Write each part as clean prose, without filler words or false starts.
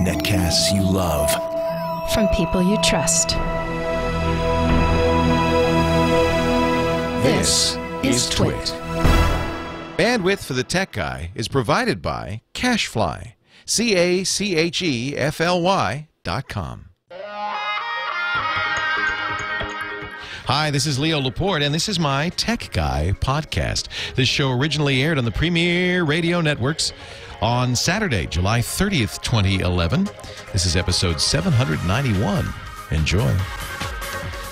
Netcasts you love. From people you trust. This is TWiT. Bandwidth for the Tech Guy is provided by Cachefly. CACHEFLY.com. Hi, this is Leo Laporte, and this is my Tech Guy podcast. This show originally aired on the Premier Radio Networks on Saturday, July 30th, 2011. This is episode 791. Enjoy.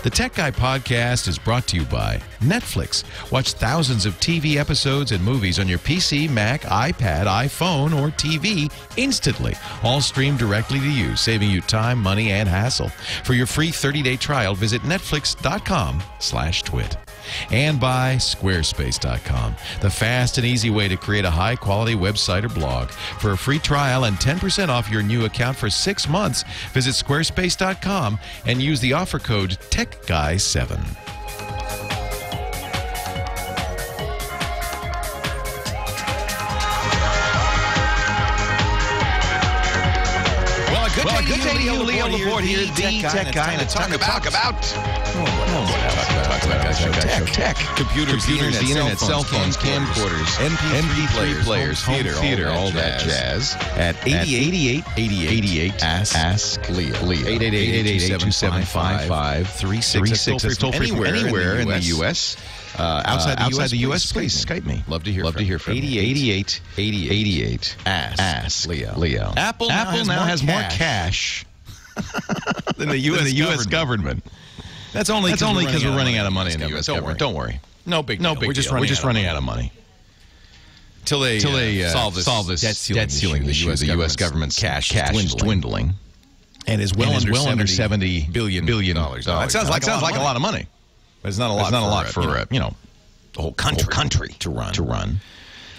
The Tech Guy podcast is brought to you by Netflix. Watch thousands of TV episodes and movies on your PC, Mac, iPad, iPhone, or TV instantly. All streamed directly to you, saving you time, money, and hassle. For your free 30-day trial, visit netflix.com/twit. And by Squarespace.com, the fast and easy way to create a high-quality website or blog. For a free trial and 10% off your new account for 6 months, visit Squarespace.com and use the offer code TechGuy7. Good day to you, Leo Laporte here, the Tech Guy, and talk about tech. Computers, the internet, cell phones, camcorders, MP3 players, home theater, all that jazz. At 8888 Ask Leo. 888-827-5536. It's toll-free anywhere in the U.S. Outside the U.S., please Skype me. Love to hear from you. 8888 Ask Leo. Apple now has more cash than the U.S. government. That's only because we're running out of money in the U.S. government. Don't worry. No big deal. We're just running out of money. Till they solve this debt ceiling. The U.S. government's cash is dwindling. And is well under $70 billion. That sounds like a lot of money. But it's not a lot for the whole country to run.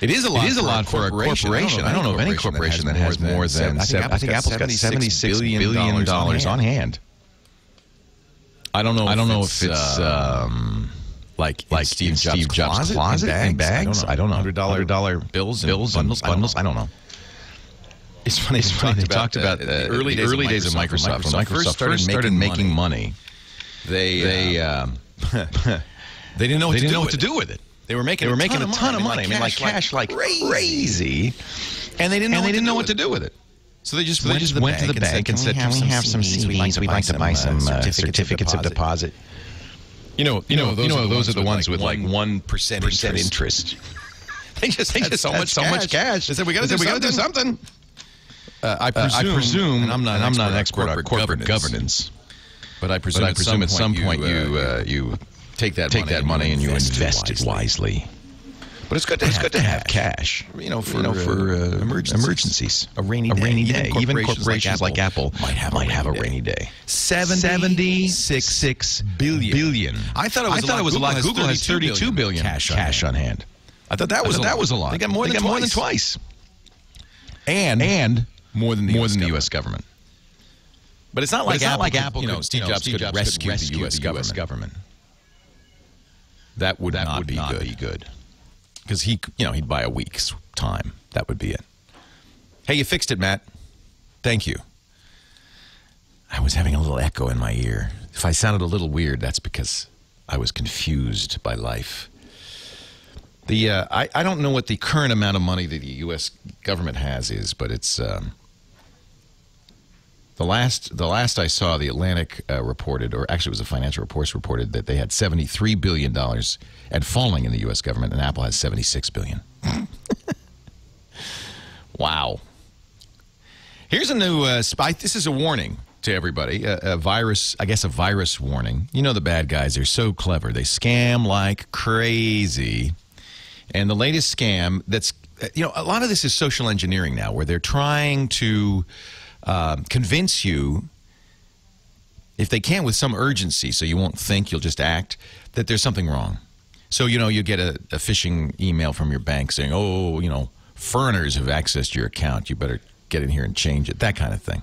It is a lot for a corporation. I don't know of any corporation that has more than I think Apple's got $76 billion on hand. I don't know if it's like Steve Jobs' closet and bags. I don't know. $100 bills and bundles. I don't know. It's funny. They talked about the early days of Microsoft. When Microsoft first started making money, they didn't know what to do with it. They were making a ton of money. I mean, like cash like crazy, and they didn't know what to do with it. So they just went to the bank and said, "Can we have some CDs? We'd like to buy some certificates of deposit." Those are the ones with like 1% interest. They just had so much cash. They said, "We got to do something." I presume, and I'm not an expert on corporate governance, but I presume at some point you take that money and you invest it wisely. But it's good to have cash, for emergencies. A rainy day. Even corporations like Apple might have a rainy day. 76 billion. I thought it was a lot. Google has 32 billion cash on hand. I thought that was a lot. They got more than twice. And more than the U.S. government. But it's not like Apple. Steve Jobs could rescue the U.S. government. That would not be good. Because he'd buy a week's time. That would be it. Hey, you fixed it, Matt. Thank you. I was having a little echo in my ear. If I sounded a little weird, that's because I was confused by life. I don't know what the current amount of money that the U.S. government has is, but it's the last I saw, the Atlantic reported, or actually it was the Financial Reports reported, that they had $73 billion and falling in the U.S. government, and Apple has $76 billion. Wow. Here's a new this is a warning to everybody, a virus warning. You know the bad guys, they're so clever. They scam like crazy. And the latest scam that's, a lot of this is social engineering now, where they're trying to convince you, if they can with some urgency, so you won't think, you'll just act, that there's something wrong. So, you get a phishing email from your bank saying, foreigners have accessed your account. You better get in here and change it, that kind of thing.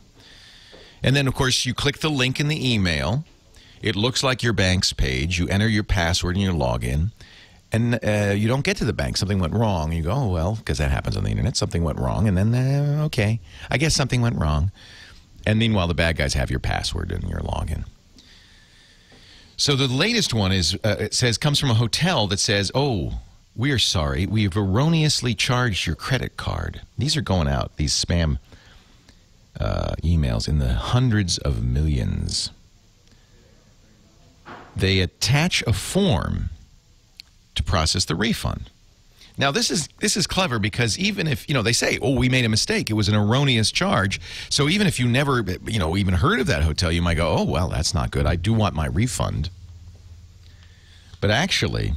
And then, of course, you click the link in the email. It looks like your bank's page. You enter your password and your login. and you don't get to the bank. Something went wrong. You go, oh, well, because that happens on the internet. Something went wrong. And then, okay, I guess something went wrong. And meanwhile, the bad guys have your password and your login. So the latest one is, it says, comes from a hotel that says, oh, we are sorry. We've erroneously charged your credit card. These are going out, these spam emails in the hundreds of millions. They attach a form to process the refund. Now, this is clever because even if, they say, oh, we made a mistake, it was an erroneous charge. So even if you never, even heard of that hotel, you might go, oh, well, that's not good. I do want my refund. But actually,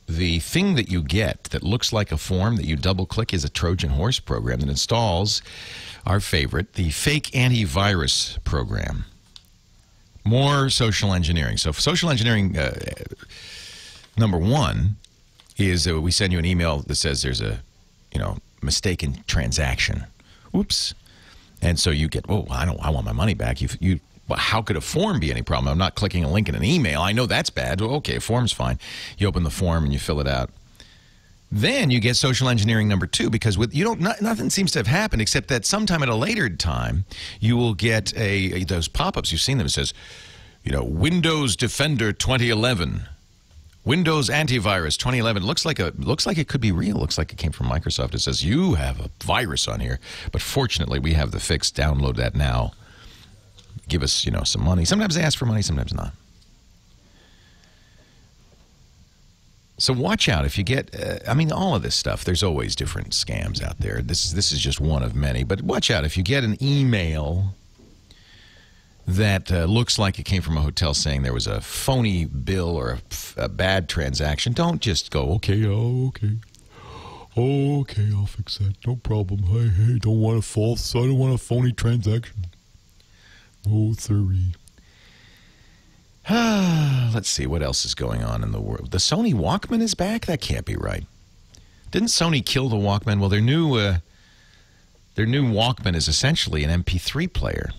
the thing that you get that looks like a form that you double-click is a Trojan horse program that installs our favorite, the fake antivirus program. More social engineering. So social engineering, number one, is we send you an email that says there's a, mistaken transaction. Oops. And so you get, oh, I want my money back. Well, how could a form be any problem? I'm not clicking a link in an email. I know that's bad. Well, okay, a form's fine. You open the form and you fill it out. Then you get social engineering number two, because nothing seems to have happened except that sometime at a later time you will get those pop-ups. You've seen them. It says, Windows Defender 2011, Windows Antivirus 2011. Looks like it could be real. Looks like it came from Microsoft. It says you have a virus on here, but fortunately we have the fix. Download that now. Give us some money. Sometimes they ask for money, sometimes not. So watch out if you get, all of this stuff. There's always different scams out there. This is just one of many. But watch out if you get an email that looks like it came from a hotel saying there was a phony bill or a bad transaction. Don't just go, okay, okay, I'll fix that. No problem. Hey, don't want I don't want a phony transaction. Oh, sorry. Let's see what else is going on in the world. The Sony Walkman is back? That can't be right. Didn't Sony kill the Walkman? Well, their new Walkman is essentially an MP3 player.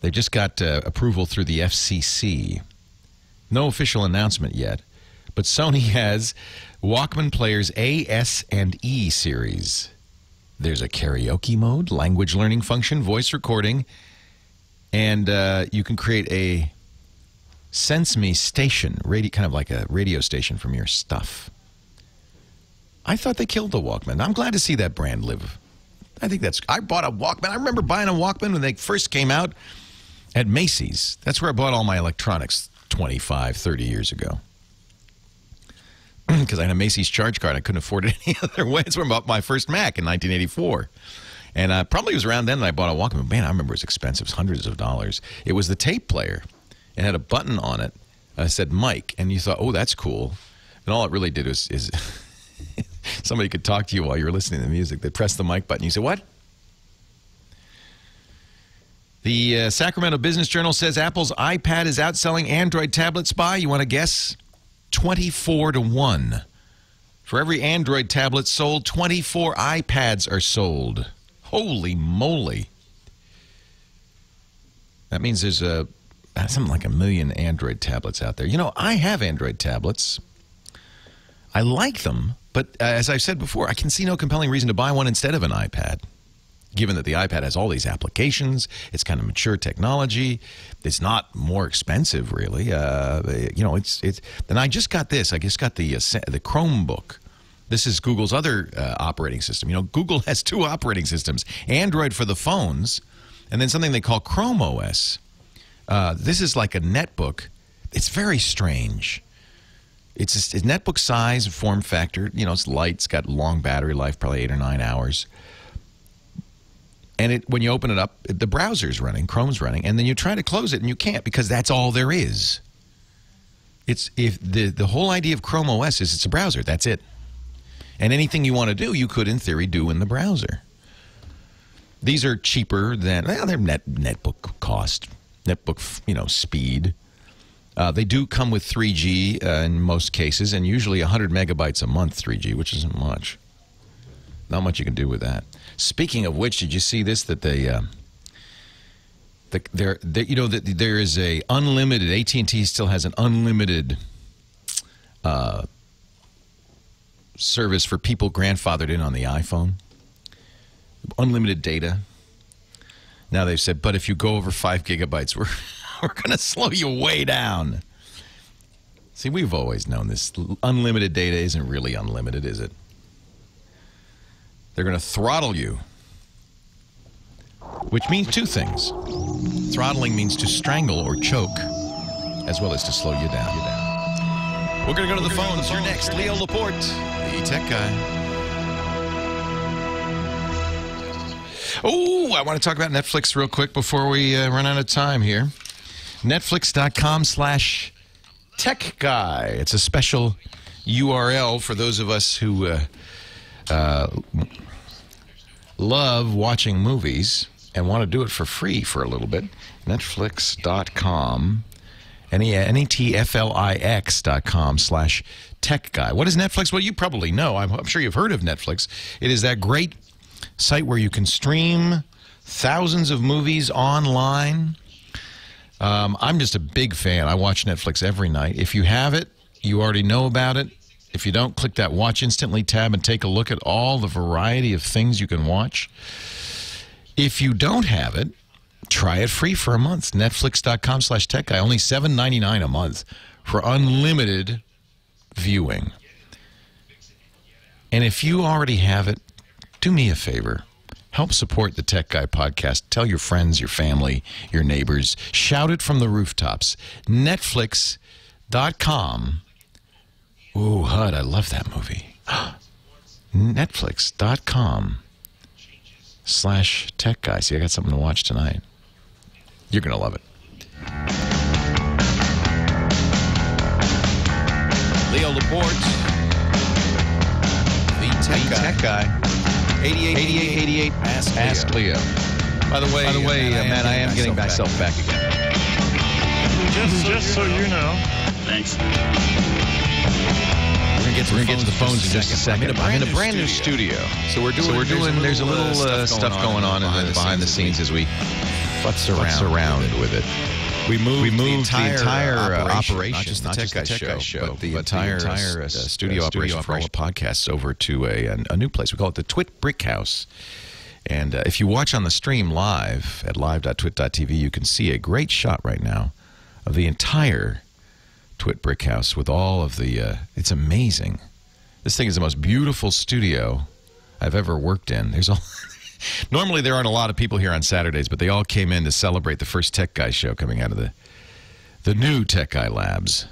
They just got approval through the FCC. No official announcement yet, but Sony has Walkman players A, S, and E series. There's a karaoke mode, language learning function, voice recording, and you can create a Sense Me station, kind of like a radio station from your stuff. I thought they killed the Walkman. I'm glad to see that brand live. I bought a Walkman. I remember buying a Walkman when they first came out at Macy's. That's where I bought all my electronics 25, 30 years ago. Because I had a Macy's charge card. I couldn't afford it any other way. That's where I bought my first Mac in 1984. And probably it was around then that I bought a Walkman. Man, I remember it was expensive. It was hundreds of dollars. It was the tape player. It had a button on it. It said mic. And you thought, oh, that's cool. And all it really did is somebody could talk to you while you were listening to the music. They press the mic button. You say, what? The Sacramento Business Journal says Apple's iPad is outselling Android tablet Spy. You want to guess? 24-1. For every Android tablet sold, 24 iPads are sold. Holy moly. That means there's something like 1 million Android tablets out there. I have Android tablets. I like them, but as I've said before, I can see no compelling reason to buy one instead of an iPad. Given that the iPad has all these applications, it's kind of mature technology. It's not more expensive, really. It's. Then I just got this. I just got the Chromebook. This is Google's other operating system. Google has two operating systems: Android for the phones, and then something they call Chrome OS. This is like a netbook. It's very strange. It's netbook size, form factor. It's light. It's got long battery life, probably 8 or 9 hours. And when you open it up, the browser's running, Chrome's running, and then you try to close it, and you can't because that's all there is. The whole idea of Chrome OS is it's a browser. That's it. And anything you want to do, you could, in theory, do in the browser. These are cheaper than they're netbook cost, netbook speed. They do come with 3G in most cases, and usually 100 megabytes a month 3G, which isn't much. Not much you can do with that. Speaking of which, did you see this? That there is a unlimited, AT&T still has an unlimited service for people grandfathered in on the iPhone. Unlimited data. Now they've said, but if you go over 5 gigabytes, we're going to slow you way down. See, we've always known this. Unlimited data isn't really unlimited, is it? They're going to throttle you. Which means two things. Throttling means to strangle or choke, as well as to slow you down. We're going to go to the phones. You're next. Leo Laporte, the tech guy. Oh, I want to talk about Netflix real quick before we run out of time here. Netflix.com/tech guy. It's a special URL for those of us who love watching movies and want to do it for free for a little bit. Netflix.com, netflix.com/tech guy. What is Netflix? Well, you probably know. I'm sure you've heard of Netflix. It is that great site where you can stream thousands of movies online. I'm just a big fan. I watch Netflix every night. If you have it, you already know about it. If you don't, click that Watch Instantly tab and take a look at all the variety of things you can watch. If you don't have it, try it free for a month. Netflix.com/tech guy. Only $7.99 a month for unlimited viewing. And if you already have it, do me a favor. Help support the Tech Guy podcast. Tell your friends, your family, your neighbors. Shout it from the rooftops. Netflix.com. Ooh, HUD, I love that movie. Netflix.com/tech guy. See, I got something to watch tonight. You're going to love it. Leo Laporte, the tech guy. 8888. Ask Leo. By the way, Matt, I am getting myself back again. Just so you know. Thanks. We're gonna get to the phones in just a second. I'm in a brand new studio. So we're doing. There's a little stuff going on behind the scenes as we futz around with it. We moved the entire operation, not just the Tech Guy show, but the entire studio operation for all the podcasts over to a new place. We call it the TWiT Brick House. And if you watch on the stream live at live.twit.tv, you can see a great shot right now of the entire TWiT Brick House with all of the... it's amazing. This thing is the most beautiful studio I've ever worked in. There's all... Normally, there aren't a lot of people here on Saturdays, but they all came in to celebrate the first Tech Guy show coming out of the new Tech Guy Labs.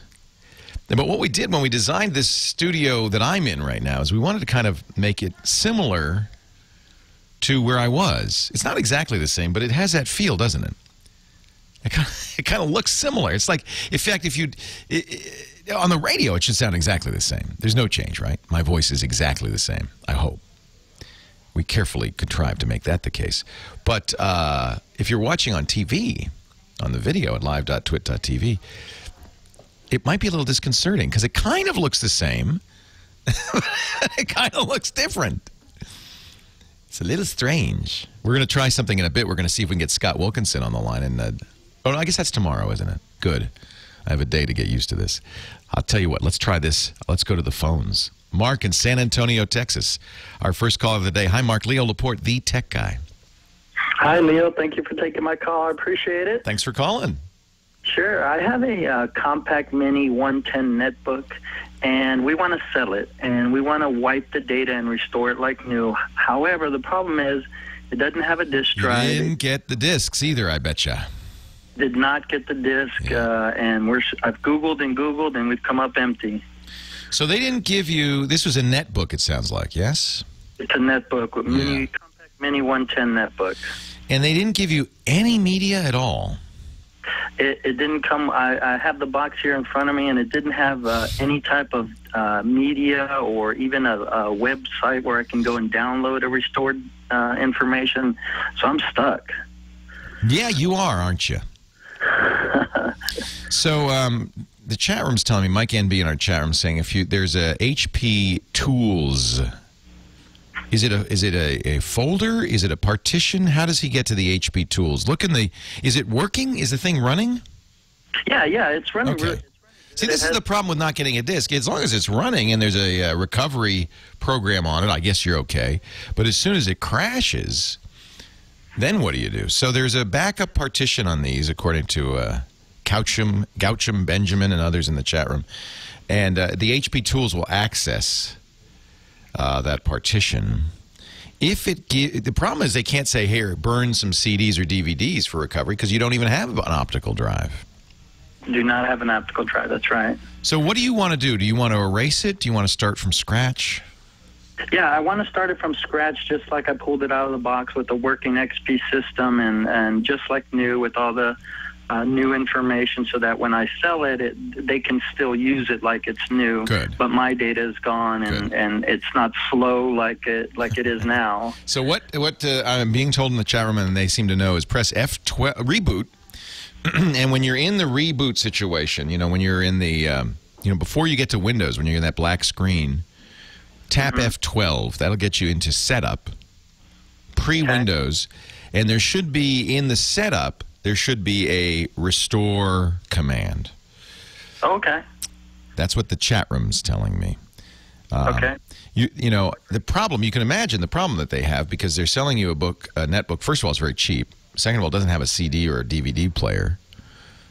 But what we did when we designed this studio that I'm in right now is we wanted to kind of make it similar to where I was. It's not exactly the same, but it has that feel, doesn't it? It kind of looks similar. It's like, in fact, if you... on the radio, it should sound exactly the same. There's no change, right? My voice is exactly the same, I hope. We carefully contrived to make that the case. But if you're watching on TV, on the video at live.twit.tv, it might be a little disconcerting because it kind of looks the same. It kind of looks different. It's a little strange. We're going to try something in a bit. We're going to see if we can get Scott Wilkinson on the line. And oh, I guess that's tomorrow, isn't it? Good. I have a day to get used to this. I'll tell you what. Let's try this. Let's go to the phones. Mark in San Antonio, Texas. Our first call of the day. Hi, Mark. Leo Laporte, the tech guy. Hi, Leo. Thank you for taking my call. I appreciate it. Thanks for calling. Sure. I have a compact mini 110 netbook, and we want to sell it, and we want to wipe the data and restore it like new. However, the problem is it doesn't have a disk drive. You didn't get the discs either, I betcha. Did not get the disk, and I've Googled, and we've come up empty. So they didn't give you, this was a netbook, it sounds like, yes? It's a netbook, with compact mini 110 netbook. And they didn't give you any media at all? It didn't come, I have the box here in front of me, and it didn't have any type of media or even a website where I can go and download a restored information. So I'm stuck. Yeah, you are, aren't you? So, the chat room's telling me, Mike NB in our chat room saying there's a HP Tools Is it a folder? Is it a partition? How does he get to the HP tools? Look in the. Is it working? Is the thing running? Yeah, it's running. Okay. Really, See, this is the problem with not getting a disk. As long as it's running and there's a recovery program on it, I guess you're okay. But as soon as it crashes, then what do you do? So there's a backup partition on these, according to Goucham Benjamin and others in the chat room. And the HP tools will access that partition. The problem is they can't say, here, burn some CDs or DVDs for recovery because you don't even have an optical drive. Do not have an optical drive, that's right. So what do you want to do? Do you want to erase it? Do you want to start from scratch? Yeah, I want to start it from scratch, just like I pulled it out of the box with the working XP system and just like new with all the new information, so that when I sell it, they can still use it like it's new. Good. But my data is gone, and it's not slow like it is now. So what I'm being told in the chat room, and they seem to know, is press F12, reboot. And when you're in the reboot situation, when you're in the, before you get to Windows, when you're in that black screen, tap F12. That'll get you into setup, pre-Windows. Okay. And there should be, in the setup, there should be a restore command. Okay. That's what the chat room's telling me. Okay. The problem, you can imagine the problem that they have, because they're selling you a netbook. First of all, it's very cheap. Second of all, it doesn't have a CD or a DVD player.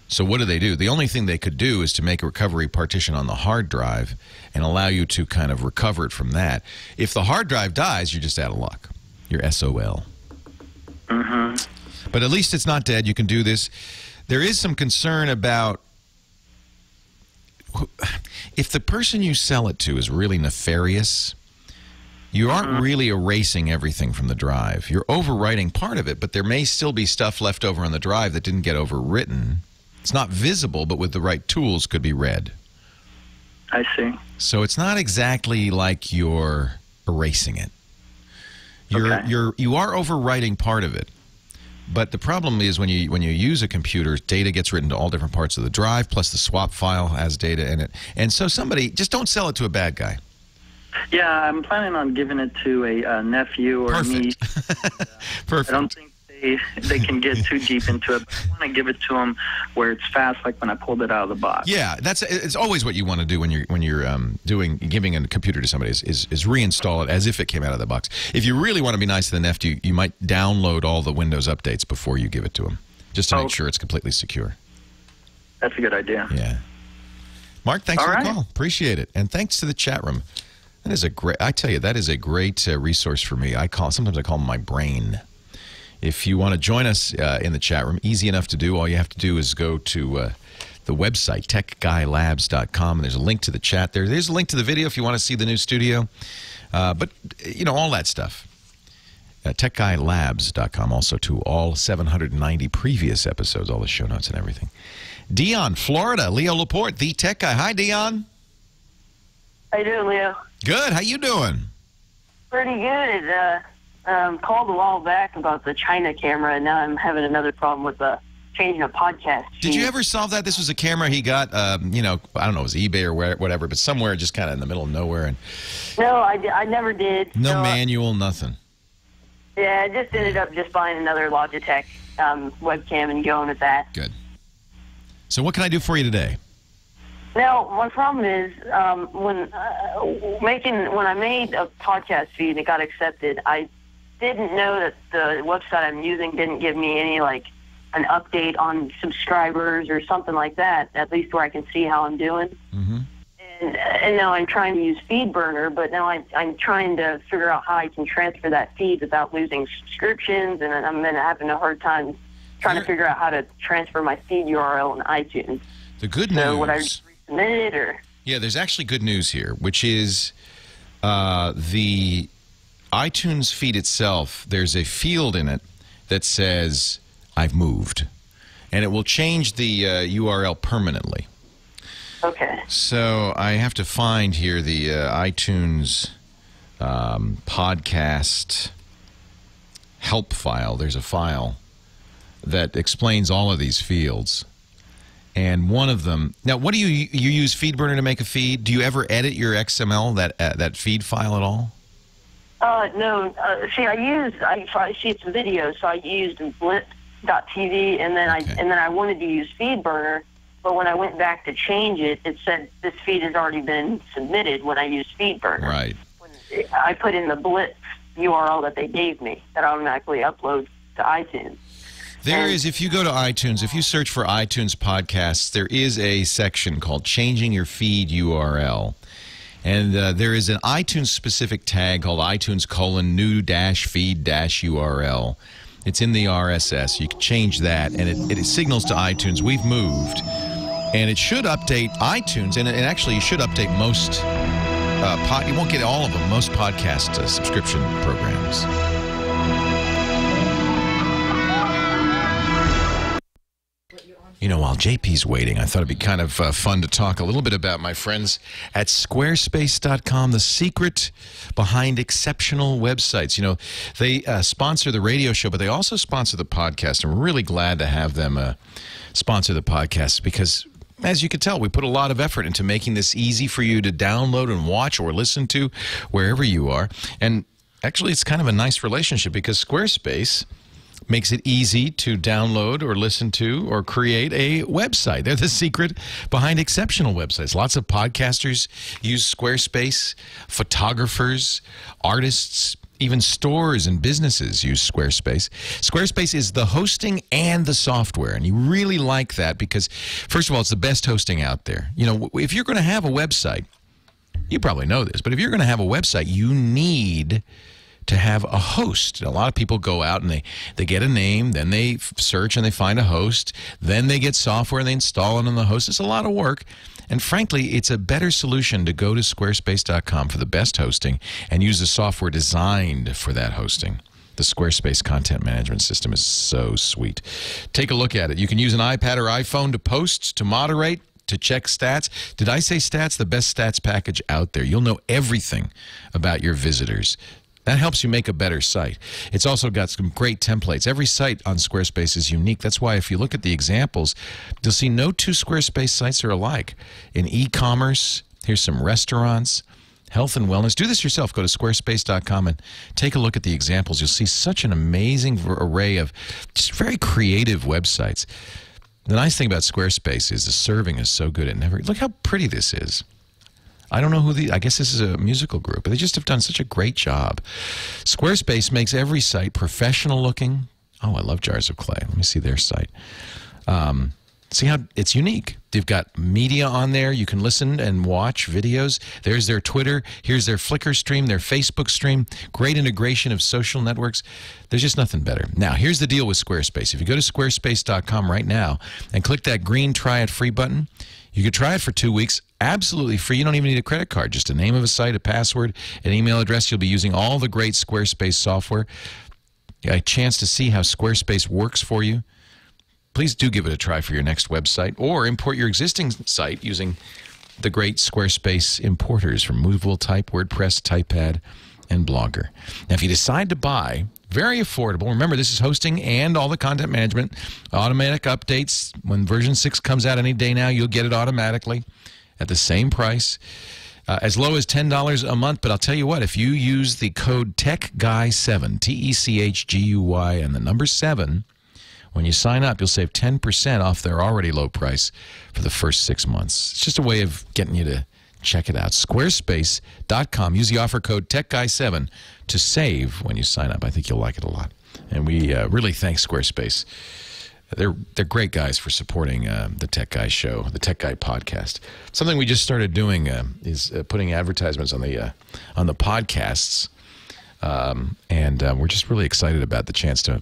So what do? The only thing they could do is to make a recovery partition on the hard drive and allow you to kind of recover it from that. If the hard drive dies, you're just out of luck. You're SOL. But at least it's not dead. You can do this. There is some concern about if the person you sell it to is really nefarious. You aren't really erasing everything from the drive. You're overwriting part of it, but there may still be stuff left over on the drive that didn't get overwritten. It's not visible, but with the right tools could be read. I see. So it's not exactly like you're erasing it. You are overwriting part of it. But the problem is when you use a computer, data gets written to all different parts of the drive, plus the swap file has data in it. And so just don't sell it to a bad guy. Yeah, I'm planning on giving it to a nephew or niece. Perfect. I don't think they can get too deep into it. But I want to give it to them where it's fast, like when I pulled it out of the box. Yeah, it's always what you want to do when you're giving a computer to somebody is reinstall it as if it came out of the box. If you really want to be nice to the nephew, you might download all the Windows updates before you give it to him, just to make sure it's completely secure. That's a good idea. Yeah. Mark, thanks for the call. Appreciate it, and thanks to the chat room. That is I tell you, that is a great resource for me. Sometimes I call them my brain. If you want to join us in the chat room, easy enough to do. All you have to do is go to the website, techguylabs.com, and there's a link to the chat there. There's a link to the video if you want to see the new studio. But, all that stuff. Techguylabs.com, also to all 790 previous episodes, all the show notes and everything. Dion, Florida, Leo Laporte, the tech guy. Hi, Dion. How you doing, Leo? Good. How you doing? Pretty good. Called a while back about the China camera, and now I'm having another problem with changing a podcast feed. Did you ever solve that? This was a camera he got, I don't know, it was eBay or whatever, but somewhere just kind of in the middle of nowhere. And no, I never did. No manual, nothing. Yeah, I just ended up just buying another Logitech webcam and going with that. Good. So what can I do for you today? Now, my problem is when I made a podcast feed and it got accepted, I didn't know that the website I'm using didn't give me any, an update on subscribers or something like that, at least where I can see how I'm doing. And now I'm trying to use FeedBurner, but now I'm trying to figure out how I can transfer that feed without losing subscriptions, and I'm having a hard time trying to figure out how to transfer my feed URL in iTunes. The good news... So would I resubmit it, or... Yeah, there's actually good news here, which is the iTunes feed itself, there's a field in it that says, I've moved. And it will change the URL permanently. Okay. So I have to find here the iTunes podcast help file. There's a file that explains all of these fields. And one of them... Now, what do you use FeedBurner to make a feed? Do you ever edit your XML, that feed file at all? No. See, I see it's a video, so I used Blit.tv, and then I wanted to use FeedBurner, but when I went back to change it, it said this feed has already been submitted when I used FeedBurner. Right. I put in the Blit URL that they gave me that automatically uploads to iTunes. There is, if you go to iTunes, if you search for iTunes podcasts, there is a section called Changing Your Feed URL. And there is an iTunes-specific tag called iTunes:new-feed-URL. It's in the RSS. You can change that, and it signals to iTunes, we've moved. And it should update iTunes, and actually you should update most, you won't get all of them, most podcast subscription programs. You know, while JP's waiting, I thought it'd be kind of fun to talk a little bit about my friends at Squarespace.com, the secret behind exceptional websites. You know, they sponsor the radio show, but they also sponsor the podcast, and we're really glad to have them sponsor the podcast because, as you can tell, we put a lot of effort into making this easy for you to download and watch or listen to wherever you are. And actually, it's kind of a nice relationship because Squarespace makes it easy to download or listen to or create a website. They're the secret behind exceptional websites. Lots of podcasters use Squarespace, photographers, artists, even stores and businesses use Squarespace. Squarespace is the hosting and the software, and you really like that because, first of all, it's the best hosting out there. You know, if you're going to have a website, you probably know this, but if you're going to have a website, you need to have a host. A lot of people go out and they get a name, then they search and they find a host, then they get software and they install it on the host. It's a lot of work. And frankly, it's a better solution to go to Squarespace.com for the best hosting and use the software designed for that hosting. The Squarespace content management system is so sweet. Take a look at it. You can use an iPad or iPhone to post, to moderate, to check stats. Did I say stats? The best stats package out there. You'll know everything about your visitors. That helps you make a better site. It's also got some great templates. Every site on Squarespace is unique. That's why if you look at the examples, you'll see no two Squarespace sites are alike. In e-commerce, here's some restaurants, health and wellness. Do this yourself. Go to squarespace.com and take a look at the examples. You'll see such an amazing array of just very creative websites. The nice thing about Squarespace is the serving is so good. Look how pretty this is. I don't know I guess this is a musical group, but they just have done such a great job. Squarespace makes every site professional looking. Oh, I love Jars of Clay. Let me see their site. See how it's unique. They've got media on there. You can listen and watch videos. There's their Twitter. Here's their Flickr stream, their Facebook stream. Great integration of social networks. There's just nothing better. Now, here's the deal with Squarespace. If you go to squarespace.com right now and click that green Try It Free button, you can try it for 2 weeks, absolutely free. You don't even need a credit card, just a name of a site, a password, an email address. You'll be using all the great Squarespace software. A chance to see how Squarespace works for you. Please do give it a try for your next website, or import your existing site using the great Squarespace importers from Movable Type, WordPress, TypePad, and Blogger. Now, if you decide to buy, very affordable. Remember, this is hosting and all the content management, automatic updates. When version 6 comes out any day now, you'll get it automatically at the same price, as low as $10 a month. But I'll tell you what, if you use the code TECHGUY7, T-E-C-H-G-U-Y, and the number 7, when you sign up, you'll save 10% off their already low price for the first 6 months. It's just a way of getting you to check it out. Squarespace.com. Use the offer code TECHGUY7 to save when you sign up. I think you'll like it a lot. And we really thank Squarespace. They're great guys for supporting the Tech Guy Show, the Tech Guy Podcast. Something we just started doing is putting advertisements on the podcasts, and we're just really excited about the chance to.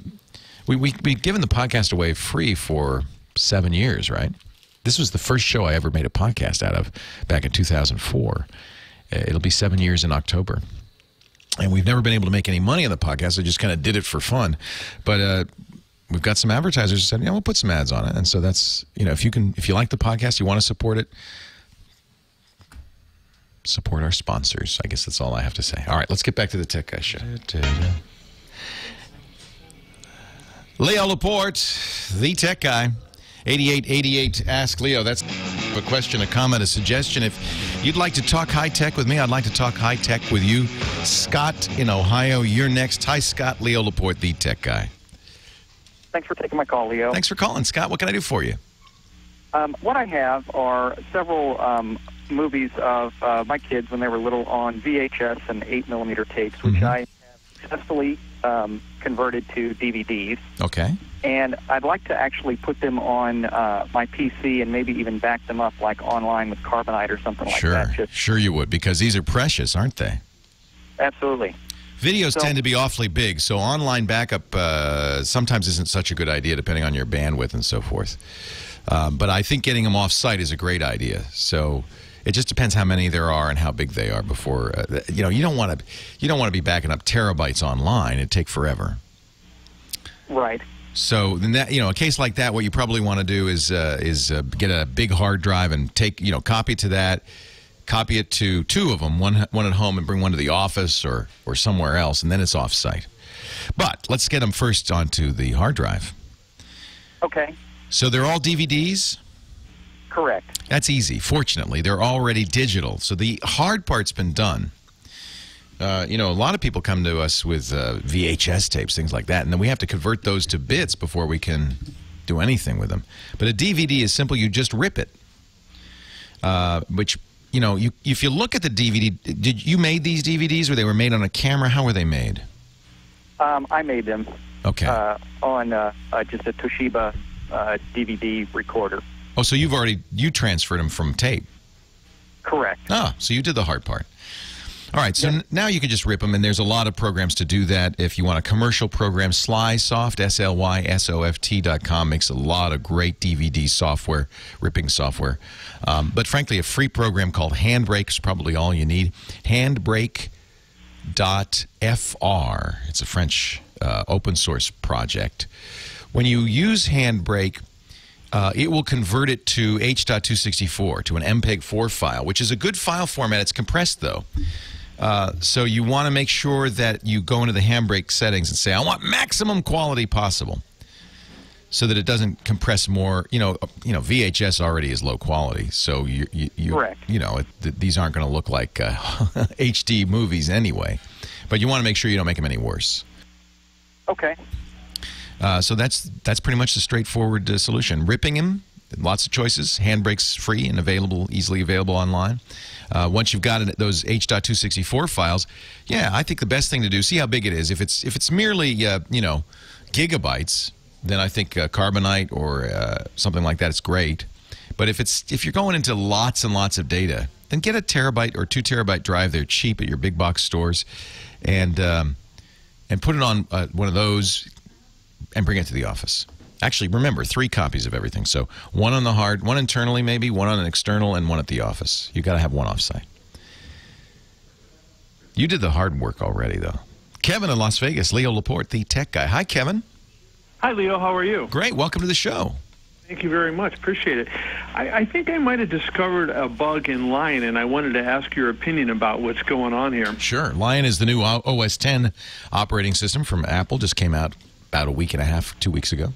We've given the podcast away free for 7 years, right? This was the first show I ever made a podcast out of back in 2004. It'll be 7 years in October. And we've never been able to make any money on the podcast. I just kind of did it for fun. But we've got some advertisers who said, we'll put some ads on it. And so that's, if you like the podcast, you want to support it, support our sponsors. I guess that's all I have to say. All right, let's get back to the Tech Guy Show. Leo Laporte, the Tech Guy. 8888 Ask Leo. That's A question, a comment, a suggestion. If you'd like to talk high-tech with me, I'd like to talk high-tech with you. Scott in Ohio, you're next. Hi, Scott. Leo Laporte, the tech guy. Thanks for taking my call, Leo. Thanks for calling, Scott. What can I do for you? What I have are several movies of my kids when they were little on VHS and 8mm tapes, which I have successfully converted to DVDs. Okay. And I'd like to actually put them on my PC and maybe even back them up like online with Carbonite or something like that. Sure you would, because these are precious, aren't they? Absolutely. Videos tend to be awfully big, so online backup sometimes isn't such a good idea depending on your bandwidth and so forth. But I think getting them off-site is a great idea. So it just depends how many there are and how big they are before you don't want to be backing up terabytes online. It'd take forever. Right. So then that, a case like that, what you probably want to do is get a big hard drive and take, copy to that, copy it to two of them, one at home and bring one to the office or somewhere else, and then it's off-site. But let's get them first onto the hard drive. Okay. So they're all DVDs? Correct. That's easy. Fortunately, they're already digital. So the hard part's been done. A lot of people come to us with VHS tapes, things like that, and then we have to convert those to bits before we can do anything with them. But a DVD is simple. You just rip it. Which, if you look at the DVD, did you made these DVDs or they were made on a camera? How were they made? I made them. Okay. On just a Toshiba DVD recorder. Oh, so you transferred them from tape? Correct. Ah, so you did the hard part. All right, so now you can just rip them, and there's a lot of programs to do that. If you want a commercial program, Slysoft, SLYSOFT.com, makes a lot of great DVD software, ripping software. But frankly, a free program called Handbrake is probably all you need. Handbrake.fr. It's a French open source project. When you use Handbrake, it will convert it to H.264, to an MPEG-4 file, which is a good file format. It's compressed, though. So you want to make sure that you go into the Handbrake settings and say, I want maximum quality possible, so that it doesn't compress more. VHS already is low quality, so Correct. These aren't going to look like HD movies anyway. But you want to make sure you don't make them any worse. Okay. So that's pretty much the straightforward solution. Ripping him, lots of choices. Handbrake's free and easily available online. Once you've got those H.264 files, I think the best thing to do, see how big it is. If it's merely gigabytes, then I think Carbonite or something like that is great. But if you're going into lots and lots of data, then get a terabyte or 2 terabyte drive. They're cheap at your big box stores, and put it on one of those. And bring it to the office. Actually, remember, 3 copies of everything. So one on the hard, one internally maybe, one on an external, and one at the office. You got to have one offsite. You did the hard work already, though. Kevin in Las Vegas, Leo Laporte, the tech guy. Hi, Kevin. Hi, Leo. How are you? Great. Welcome to the show. Thank you very much. Appreciate it. I think I might have discovered a bug in Lion, and I wanted to ask your opinion about what's going on here. Sure. Lion is the new OS X operating system from Apple. Just came out about a week and a half, 2 weeks ago.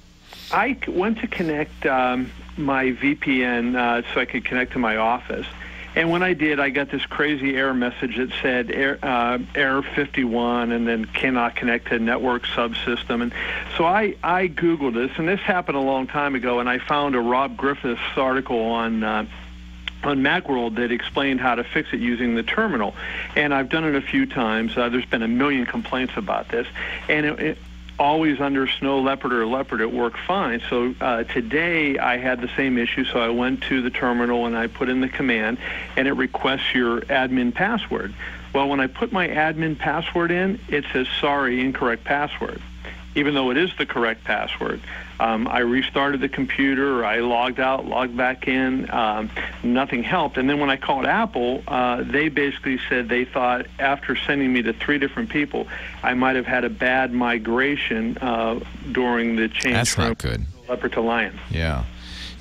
I went to connect my VPN so I could connect to my office. And when I did, I got this crazy error message that said error 51 and then cannot connect to network subsystem. And so I Googled this, and this happened a long time ago, and I found a Rob Griffiths article on Macworld that explained how to fix it using the terminal. And I've done it a few times. There's been a million complaints about this. And it always under Snow Leopard or Leopard, it worked fine. So today I had the same issue, so I went to the terminal and I put in the command, and it requests your admin password. Well, when I put my admin password in, it says, sorry, incorrect password, even though it is the correct password. I restarted the computer, I logged out, logged back in, nothing helped. And then when I called Apple, they basically said they thought after sending me to 3 different people, I might have had a bad migration during the change. That's not good. Leopard to Lion. Yeah.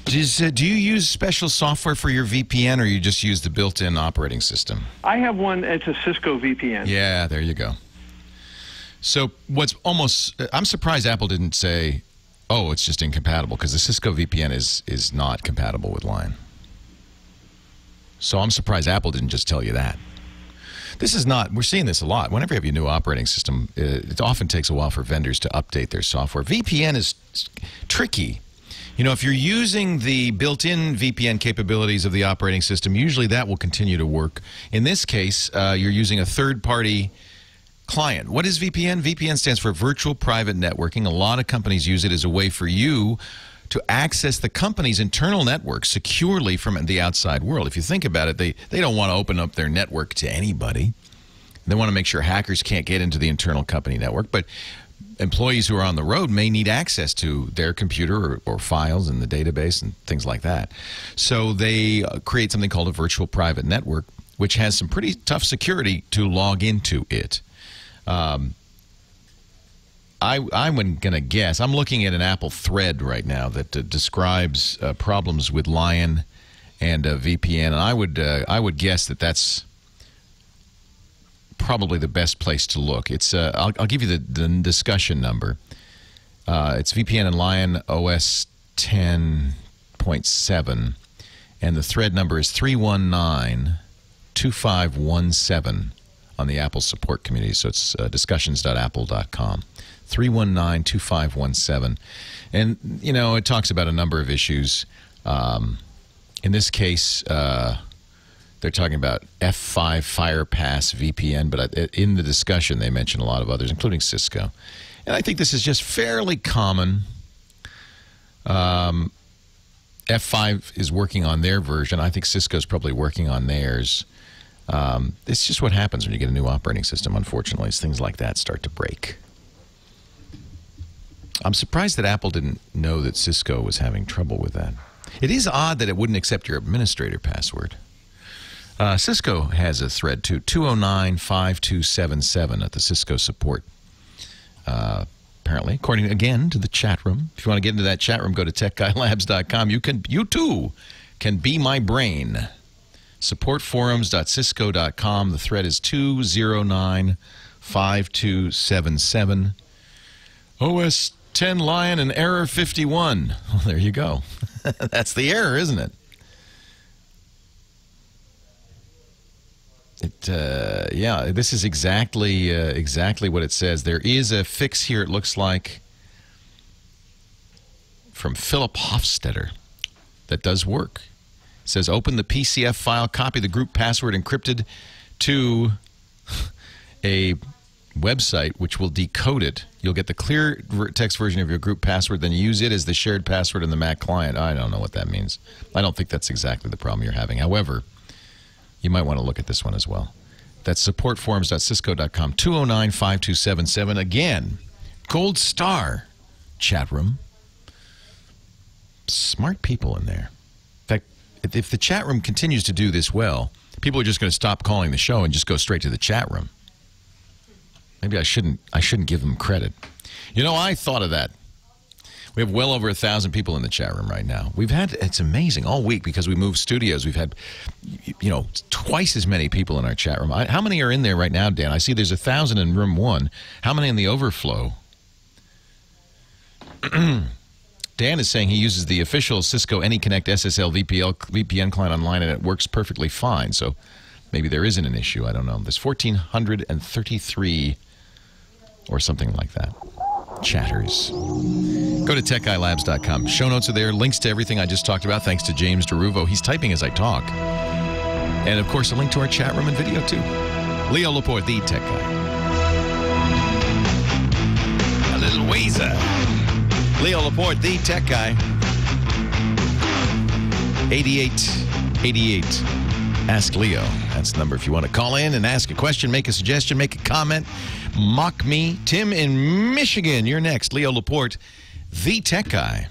Do you use special software for your VPN, or you just use the built-in operating system? I have one, it's a Cisco VPN. Yeah, there you go. So I'm surprised Apple didn't say, oh, it's just incompatible, because the Cisco VPN is not compatible with Lion. So I'm surprised Apple didn't just tell you that. This is not, we're seeing this a lot. Whenever you have a new operating system, it often takes a while for vendors to update their software. VPN is tricky. You know, if you're using the built-in VPN capabilities of the operating system, usually that will continue to work. In this case, you're using a third-party client. What is VPN? VPN stands for Virtual Private Networking. A lot of companies use it as a way for you to access the company's internal network securely from the outside world. If you think about it, they don't want to open up their network to anybody. They want to make sure hackers can't get into the internal company network, but employees who are on the road may need access to their computer or files in the database and things like that. So they create something called a virtual private network, which has some pretty tough security to log into it. I'm going to guess. I'm looking at an Apple thread right now that describes problems with Lion and VPN, and I would guess that that's probably the best place to look. It's I'll give you the discussion number. It's VPN and Lion OS 10.7, and the thread number is 319-2517 on the Apple support community. So it's discussions.apple.com. 319-2517. And, you know, it talks about a number of issues. In this case, they're talking about F5 FirePass VPN, but in the discussion they mention a lot of others, including Cisco. And I think this is just fairly common. F5 is working on their version. I think Cisco's probably working on theirs. It's just what happens when you get a new operating system, unfortunately, is things like that start to break. I'm surprised that Apple didn't know that Cisco was having trouble with that. It is odd that it wouldn't accept your administrator password. Cisco has a thread too, 209-5277 at the Cisco support. Apparently, according again to the chat room. If you want to get into that chat room, go to techguylabs.com. You too can be my brain. Supportforums.cisco.com. The thread is 209-5277. OS 10 Lion and error 51. Well, there you go. That's the error, isn't it? Yeah, this is exactly what it says. There is a fix here, it looks like, from Philip Hofstetter that does work. It says, open the PCF file, copy the group password encrypted to a website which will decode it. You'll get the clear text version of your group password, then use it as the shared password in the Mac client. I don't know what that means. I don't think that's exactly the problem you're having. However, you might want to look at this one as well. That's supportforums.cisco.com, 209-5277. Again, gold star chat room. Smart people in there. In fact, if the chat room continues to do this well, people are just going to stop calling the show and just go straight to the chat room. Maybe I shouldn't give them credit. You know, I thought of that. We have well over 1,000 people in the chat room right now. It's amazing, all week because we moved studios. We've had, you know, twice as many people in our chat room. How many are in there right now, Dan? I see there's 1,000 in room 1. How many in the overflow? Dan is saying he uses the official Cisco AnyConnect SSL VPN client online, and it works perfectly fine. So maybe there isn't an issue. I don't know. There's 1,433 or something like that. Chatters. Go to techguylabs.com. Show notes are there. Links to everything I just talked about. Thanks to James DeRuvo. He's typing as I talk. And, of course, a link to our chat room and video, too. Leo Laporte, the tech guy. A little wazer. Leo Laporte, the tech guy. 8888. Ask Leo. That's the number if you want to call in and ask a question, make a suggestion, make a comment, mock me. Tim in Michigan, you're next. Leo Laporte, the tech guy.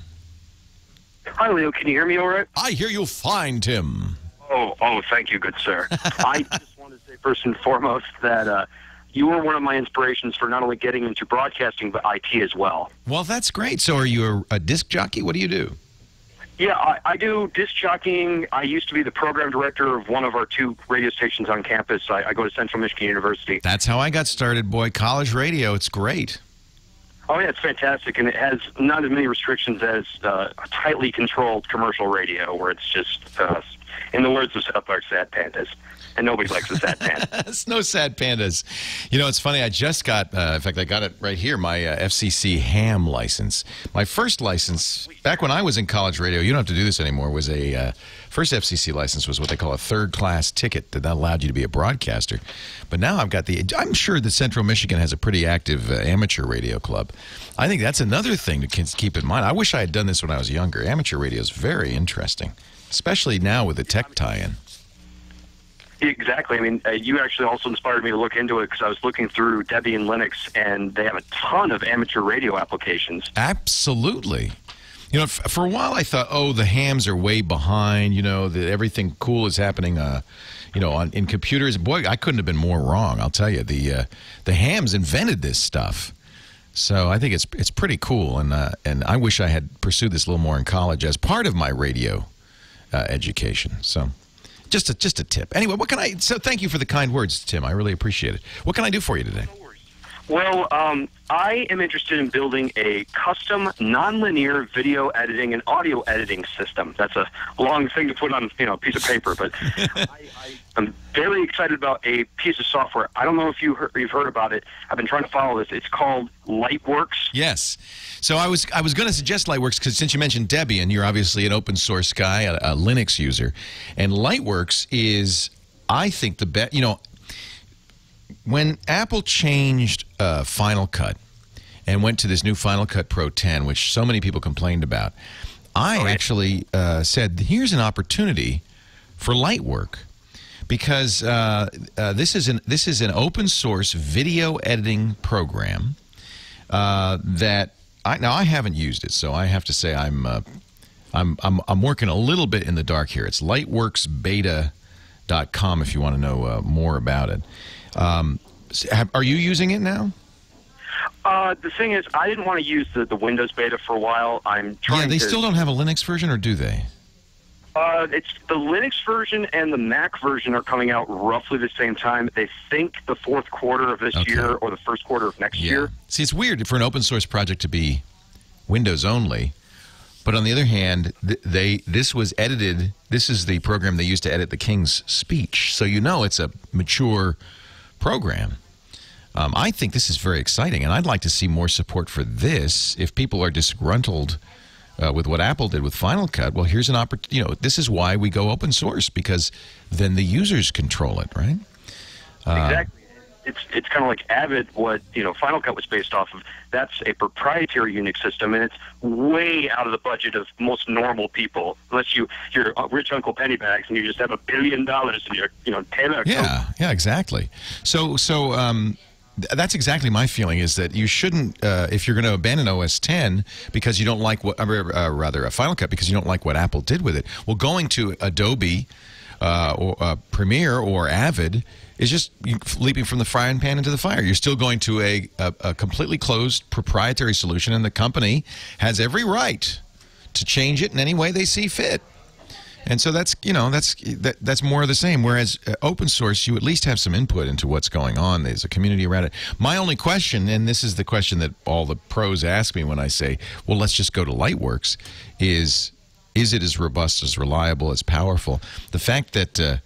Hi, Leo. Can you hear me all right? I hear you fine, Tim. Oh, thank you, good sir. I just want to say first and foremost that you were one of my inspirations for not only getting into broadcasting, but IT as well. Well, that's great. So are you a disc jockey? What do you do? Yeah, I do disc jockeying. I used to be the program director of one of our 2 radio stations on campus. I go to Central Michigan University. That's how I got started, boy. College radio, it's great. Oh, yeah, it's fantastic, and it has not as many restrictions as a tightly controlled commercial radio, where it's just In the words of South Park, sad pandas. And nobody likes a sad panda. It's no sad pandas. You know, it's funny. I just got, in fact, I got it right here, my FCC ham license. My first license, back when I was in college radio, you don't have to do this anymore, was a first FCC license was what they call a third-class ticket that allowed you to be a broadcaster. But now I've got I'm sure that Central Michigan has a pretty active amateur radio club. I think that's another thing to keep in mind. I wish I had done this when I was younger. Amateur radio is very interesting, especially now with the tech tie-in. Exactly. I mean, you actually also inspired me to look into it because I was looking through Debian Linux, and they have a ton of amateur radio applications. Absolutely. You know, for a while I thought, oh, the hams are way behind. You know, that everything cool is happening. You know, in computers. Boy, I couldn't have been more wrong. I'll tell you, the hams invented this stuff. So I think it's pretty cool, and I wish I had pursued this a little more in college as part of my radio education. So. Just a tip. Anyway, what can I... So thank you for the kind words, Tim. I really appreciate it. What can I do for you today? Well, I am interested in building a custom nonlinear video editing and audio editing system. That's a long thing to put on a piece of paper, but I'm very excited about a piece of software. I don't know if you've heard about it. I've been trying to follow this. It's called Lightworks. Yes. So I was going to suggest Lightworks because since you mentioned Debian, you're obviously an open source guy, a Linux user, and Lightworks is, I think, the best. You know, when Apple changed Final Cut and went to this new Final Cut Pro 10, which so many people complained about, I actually said, here's an opportunity for Lightwork, because this is an open source video editing program that I haven't used it, so I have to say I'm working a little bit in the dark here. It's lightworksbeta.com if you want to know more about it. Are you using it now? The thing is, I didn't want to use the Windows beta for a while. I'm trying. Yeah, they still don't have a Linux version, or do they? It's the Linux version and the Mac version are coming out roughly the same time. They think the fourth quarter of this year or the first quarter of next year. See, it's weird for an open source project to be Windows only, but on the other hand, this was edited. This is the program they used to edit the King's speech, so you know it's a mature program. I think this is very exciting, and I'd like to see more support for this. If people are disgruntled with what Apple did with Final Cut, well, here's an opportunity. You know, this is why we go open source, because then the users control it, right? Exactly. It's kind of like Avid, what Final Cut was based off of. That's a proprietary Unix system, and it's way out of the budget of most normal people, unless you're rich Uncle Pennybags and you just have $1 billion in your Taylor. Yeah, exactly. So that's exactly my feeling, is that you shouldn't, if you're going to abandon OS 10 because you don't like what, rather Final Cut because you don't like what Apple did with it, well, going to Adobe or Premiere or Avid is just leaping from the frying pan into the fire. You're still going to a completely closed proprietary solution, and the company has every right to change it in any way they see fit. And so that's more of the same. Whereas open source, you at least have some input into what's going on. There's a community around it. My only question, and this is the question that all the pros ask me when I say, well, let's just go to Lightworks, is it as robust, as reliable, as powerful? The fact that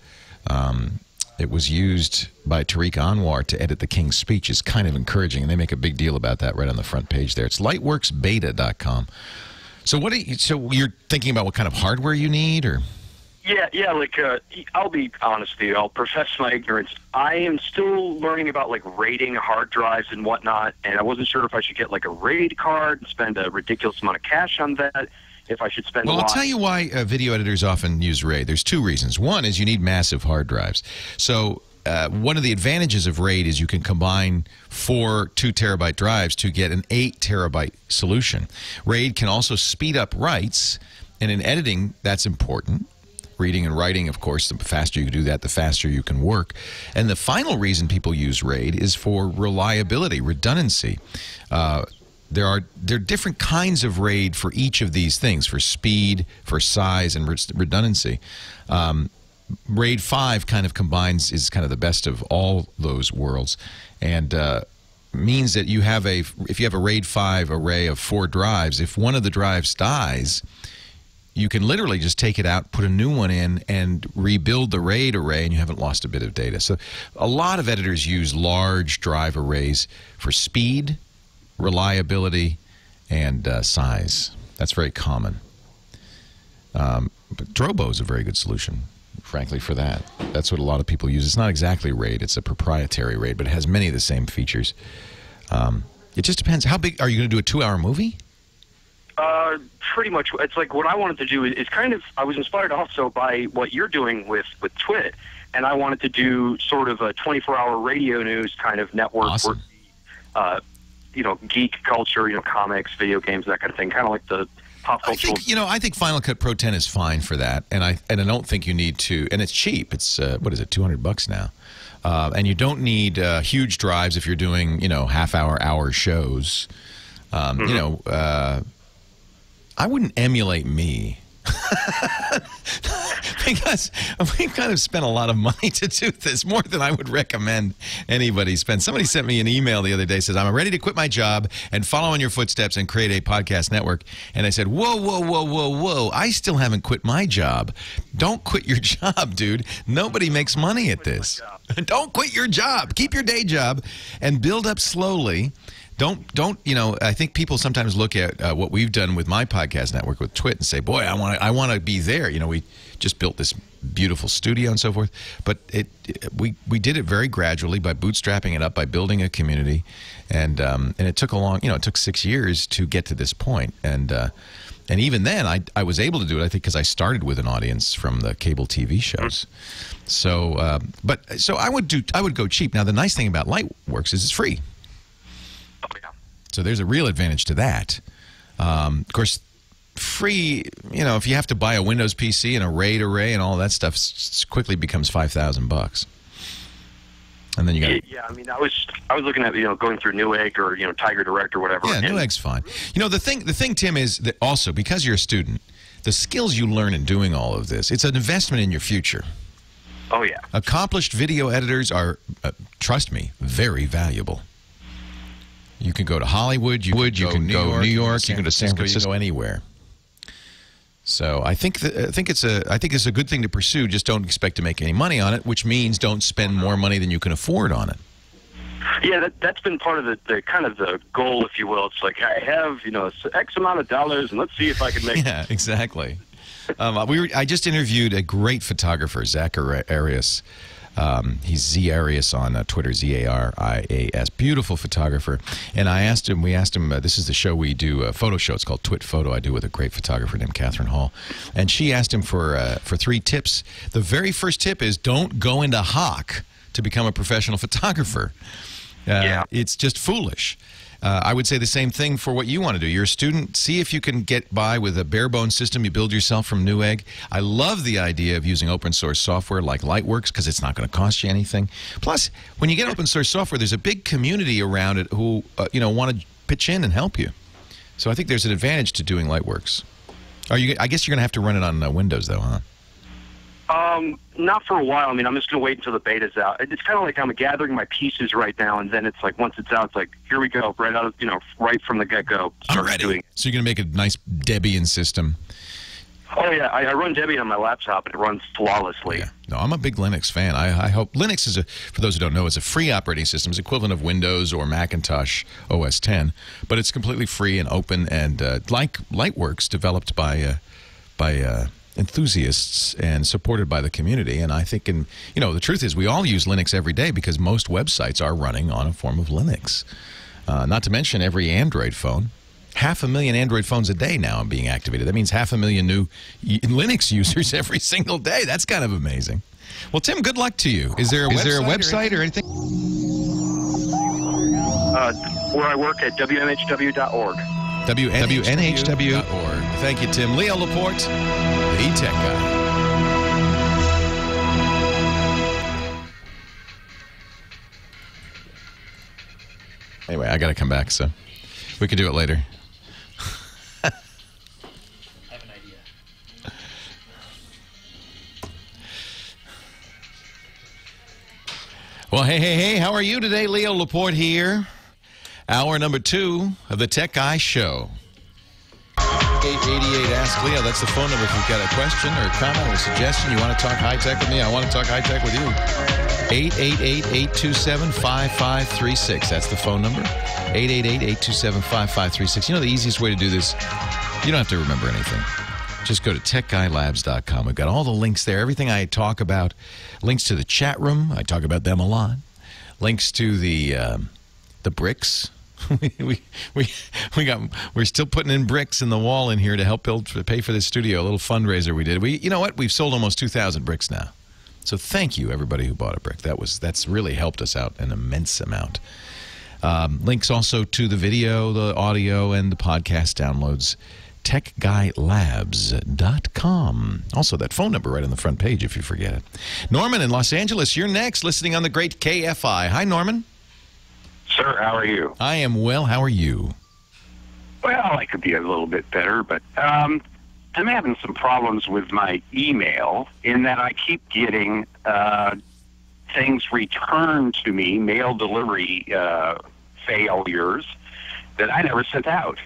it was used by Tariq Anwar to edit the King's speech is kind of encouraging, and they make a big deal about that right on the front page there. It's lightworksbeta.com. So so you're thinking about what kind of hardware you need, or? Yeah. Like I'll be honest with you. I'll profess my ignorance. I am still learning about rating hard drives and whatnot, and I wasn't sure if I should get a RAID card and spend a ridiculous amount of cash on that. If I should spend. Well, I'll tell you why video editors often use RAID. There's two reasons. One is you need massive hard drives. So one of the advantages of RAID is you can combine 4 2-terabyte drives to get an 8-terabyte solution. RAID can also speed up writes, and in editing, that's important. Reading and writing, of course, the faster you do that, the faster you can work. And the final reason people use RAID is for reliability, redundancy. There are different kinds of RAID for each of these things, for speed, for size, and redundancy. RAID 5 kind of is kind of the best of all those worlds, and means that if you have a RAID 5 array of 4 drives, if one of the drives dies, you can literally just take it out, put a new one in, and rebuild the RAID array, and you haven't lost a bit of data. So a lot of editors use large drive arrays for speed, reliability, and size. That's very common. But Drobo is a very good solution, frankly, for that. That's what a lot of people use. It's not exactly RAID. It's a proprietary RAID, but it has many of the same features. It just depends. How big? Are you going to do a 2-hour movie? Pretty much. It's like what I wanted to do is kind of, I was inspired also by what you're doing with TWiT, and I wanted to do sort of a 24-hour radio news kind of network. Awesome. Where, you know, geek culture, you know, comics, video games, that kind of thing, kind of like the pop culture. I think Final Cut Pro 10 is fine for that, and I don't think you need to, and it's cheap. It's, what is it, $200 now? And you don't need huge drives if you're doing, you know, hour shows. You know, I wouldn't emulate me because we've kind of spent a lot of money to do this, more than I would recommend anybody spend. Somebody sent me an email the other day, says, I'm ready to quit my job and follow in your footsteps and create a podcast network. And I said, whoa, I still haven't quit my job. Don't quit your job, dude. Nobody makes money at this. Don't quit your job. Keep your day job and build up slowly. Don't, you know, I think people sometimes look at what we've done with my podcast network with TWiT and say, boy, I want to be there. You know, we just built this beautiful studio and so forth. But we did it very gradually by bootstrapping it up, by building a community. And it took it took 6 years to get to this point. And even then, I was able to do it, I think, because I started with an audience from the cable TV shows. So, so I would go cheap. Now, the nice thing about Lightworks is it's free. So there's a real advantage to that. Of course, free, you know, if you have to buy a Windows PC and a RAID array and all that stuff, quickly becomes $5,000. And then you got I mean, I was looking at, you know, going through Newegg or, you know, Tiger Direct or whatever. Yeah, Newegg's fine. You know, the thing, Tim, is that also because you're a student, the skills you learn in doing all of this, it's an investment in your future. Oh yeah. Accomplished video editors are, trust me, very valuable. You can go to Hollywood, you can go New York, you can go to San Francisco, you can go anywhere. So I think it's a good thing to pursue. Just don't expect to make any money on it, which means don't spend more money than you can afford on it. Yeah, that's been part of the kind of the goal, if you will. It's like, I have, you know, X amount of dollars, and let's see if I can make. Yeah, exactly. I just interviewed a great photographer, Zach Arias. He's Z Arias on Twitter, Z-A-R-I-A-S. Beautiful photographer. And we asked him, this is the show we do, a photo show. It's called TWiT Photo. I do with a great photographer named Catherine Hall. And she asked him for 3 tips. The very first tip is don't go into hock to become a professional photographer. It's just foolish. I would say the same thing for what you want to do. You're a student. See if you can get by with a bare-bones system you build yourself from Newegg. I love the idea of using open-source software like Lightworks because it's not going to cost you anything. Plus, when you get open-source software, there's a big community around it who want to pitch in and help you. So I think there's an advantage to doing Lightworks. I guess you're going to have to run it on Windows, though, huh? Not for a while. I mean, I'm just going to wait until the beta's out. It's kind of like I'm gathering my pieces right now, and then it's like once it's out, it's like, here we go, right out of, right from the get-go. I'm ready. So you're going to make a nice Debian system. Oh, yeah. I run Debian on my laptop, and it runs flawlessly. Yeah. No, I'm a big Linux fan. I hope Linux is for those who don't know, it's a free operating system. It's equivalent of Windows or Macintosh OS 10, but it's completely free and open, and like Lightworks, developed by enthusiasts and supported by the community. And I think, the truth is we all use Linux every day because most websites are running on a form of Linux. Not to mention every Android phone. 500,000 Android phones a day now are being activated. That means 500,000 new Linux users every single day. That's kind of amazing. Well, Tim, good luck to you. Is there a website or anything? Where I work at WNHW.org. WNHW.org. Thank you, Tim. Leo Laporte, the tech guy. Anyway, I got to come back, so we could do it later. I have an idea. Well, hey, how are you today? Leo Laporte here. Hour number 2 of the Tech Guy Show. 888-88, Ask Leo. That's the phone number if you've got a question or a comment or a suggestion. You want to talk high-tech with me? I want to talk high-tech with you. 888-827-5536. That's the phone number. 888-827-5536. You know the easiest way to do this? You don't have to remember anything. Just go to techguylabs.com. We've got all the links there. Everything I talk about. Links to the chat room. I talk about them a lot. Links to the bricks. We're still putting in bricks in the wall in here to help pay for this studio. A little fundraiser we did. You know what? We've sold almost 2,000 bricks now. So thank you everybody who bought a brick. That's really helped us out an immense amount. Links also to the video, the audio, and the podcast downloads. TechGuyLabs.com. Also, that phone number right on the front page if you forget it. Norman in Los Angeles, you're next, listening on the great KFI. Hi, Norman. Sir, how are you? I am well. How are you? Well, I could be a little bit better, but I'm having some problems with my email in that I keep getting things returned to me, mail delivery failures that I never sent out.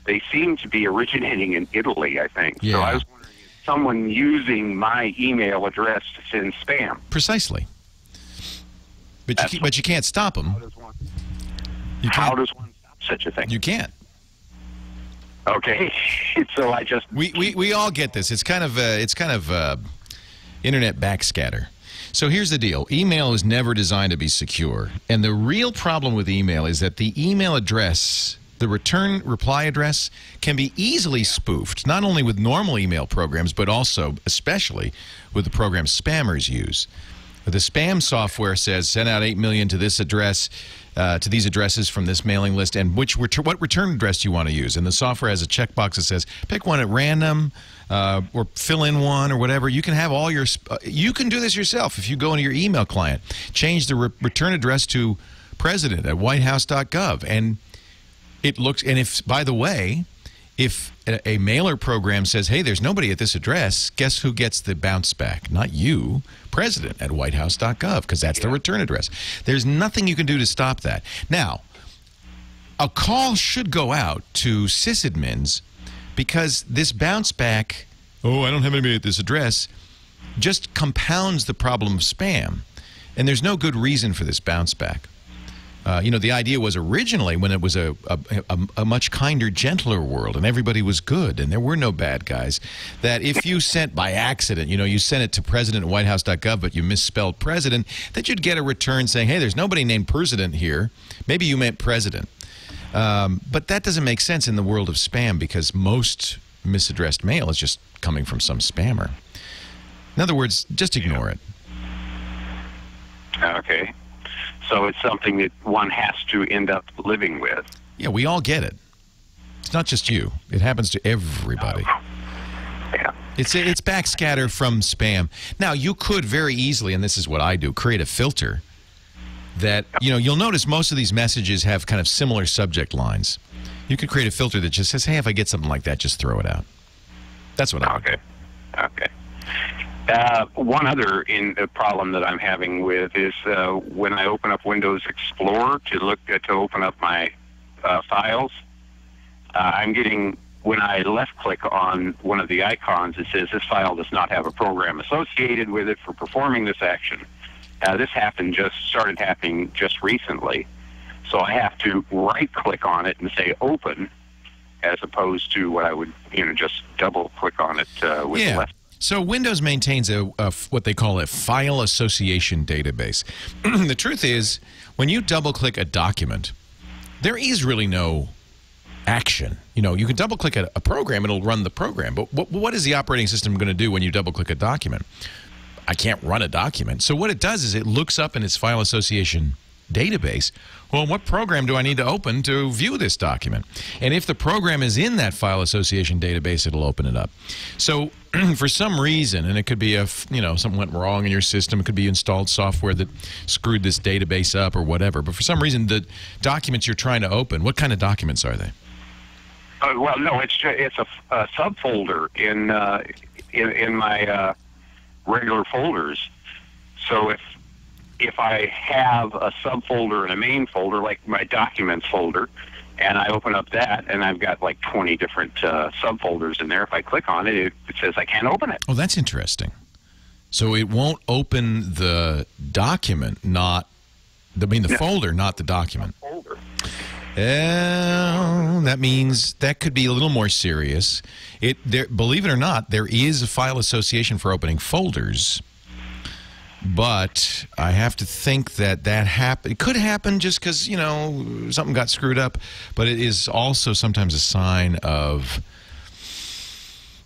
They seem to be originating in Italy, I think. Yeah. So I was wondering if someone using my email address to send spam. Precisely. But you can't stop them. How does one stop such a thing? You can't. Okay. So I just... We all get this. It's kind of internet backscatter. So here's the deal. Email is never designed to be secure. And the real problem with email is that the email address... The return reply address can be easily spoofed, not only with normal email programs, but also, especially, with the programs spammers use. The spam software says, send out 8 million to this address, to these addresses from this mailing list, and what return address do you want to use? And the software has a checkbox that says, pick one at random, or fill in one, or whatever. You can have all your... you can do this yourself if you go into your email client. Change the return address to president@whitehouse.gov, and... It looks, and if, by the way, if a mailer program says, hey, there's nobody at this address, guess who gets the bounce back? Not you, president@whitehouse.gov, because that's the return address. There's nothing you can do to stop that. Now, a call should go out to sysadmins because this bounce back, oh, I don't have anybody at this address, just compounds the problem of spam. And there's no good reason for this bounce back. You know, the idea was originally when it was a much kinder, gentler world and everybody was good and there were no bad guys, that if you sent by accident, you know, you sent it to president@whitehouse.gov, but you misspelled president, that you'd get a return saying, hey, there's nobody named president here. Maybe you meant president. But that doesn't make sense in the world of spam because most misaddressed mail is just coming from some spammer. In other words, just ignore it. Okay. So it's something that one has to end up living with. Yeah, we all get it. It's not just you. It happens to everybody. Yeah. It's backscatter from spam. Now, you could very easily, and this is what I do, create a filter that, you know, you'll notice most of these messages have kind of similar subject lines. You could create a filter that just says, hey, if I get something like that, just throw it out. That's what I do. Okay. One other problem that I'm having with is when I open up Windows Explorer to open up my files, I'm getting, when I left-click on one of the icons, it says this file does not have a program associated with it for performing this action. This started happening just recently, so I have to right-click on it and say open, as opposed to what I would, just double-click on it with the left. So Windows maintains what they call a file association database. The truth is, when you double-click a document, there is really no action. You know, you can double-click a program, it'll run the program. But what is the operating system going to do when you double-click a document? I can't run a document. So what it does is it looks up in its file association database, well, what program do I need to open to view this document? And if the program is in that file association database, it'll open it up. So for some reason, and it could be something went wrong in your system, it could be installed software that screwed this database up or whatever, but for some reason the documents you're trying to open, what kind of documents are they? Well, no, it's a subfolder in my regular folders. So if I have a subfolder and a main folder, like my documents folder, And I open up that, and I've got like 20 different subfolders in there. If I click on it, it says I can't open it. Oh, that's interesting. So it won't open the document, the folder, not the document. That means that could be a little more serious. Believe it or not, there is a file association for opening folders. But I have to think that it could happen just because, something got screwed up. But it is also sometimes a sign of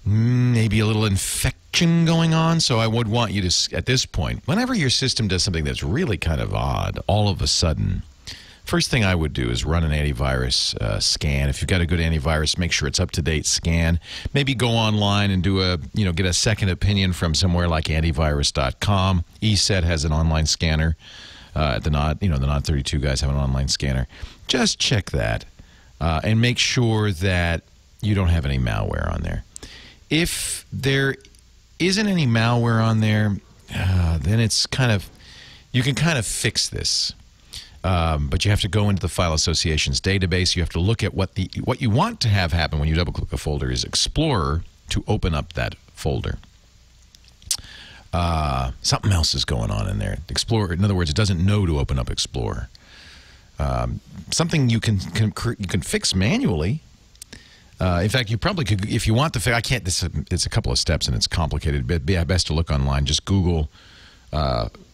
maybe a little infection going on. So I would want you to, at this point, whenever your system does something that's really kind of odd, all of a sudden, first thing I would do is run an antivirus scan. If you've got a good antivirus, make sure it's up-to-date scan. Maybe go online and do get a second opinion from somewhere like antivirus.com. ESET has an online scanner. The Nod 32 guys have an online scanner. Just check that and make sure that you don't have any malware on there. If there isn't any malware on there, then it's you can kind of fix this. But you have to go into the file associations database. You have to look at what you want to have happen when you double-click a folder is Explorer to open up that folder. Something else is going on in there. Explorer, in other words, it doesn't know to open up Explorer. Something you can fix manually. In fact, you probably could, if you want to fix. I can't. It's a couple of steps and it's complicated. But it'd be best to look online. Just Google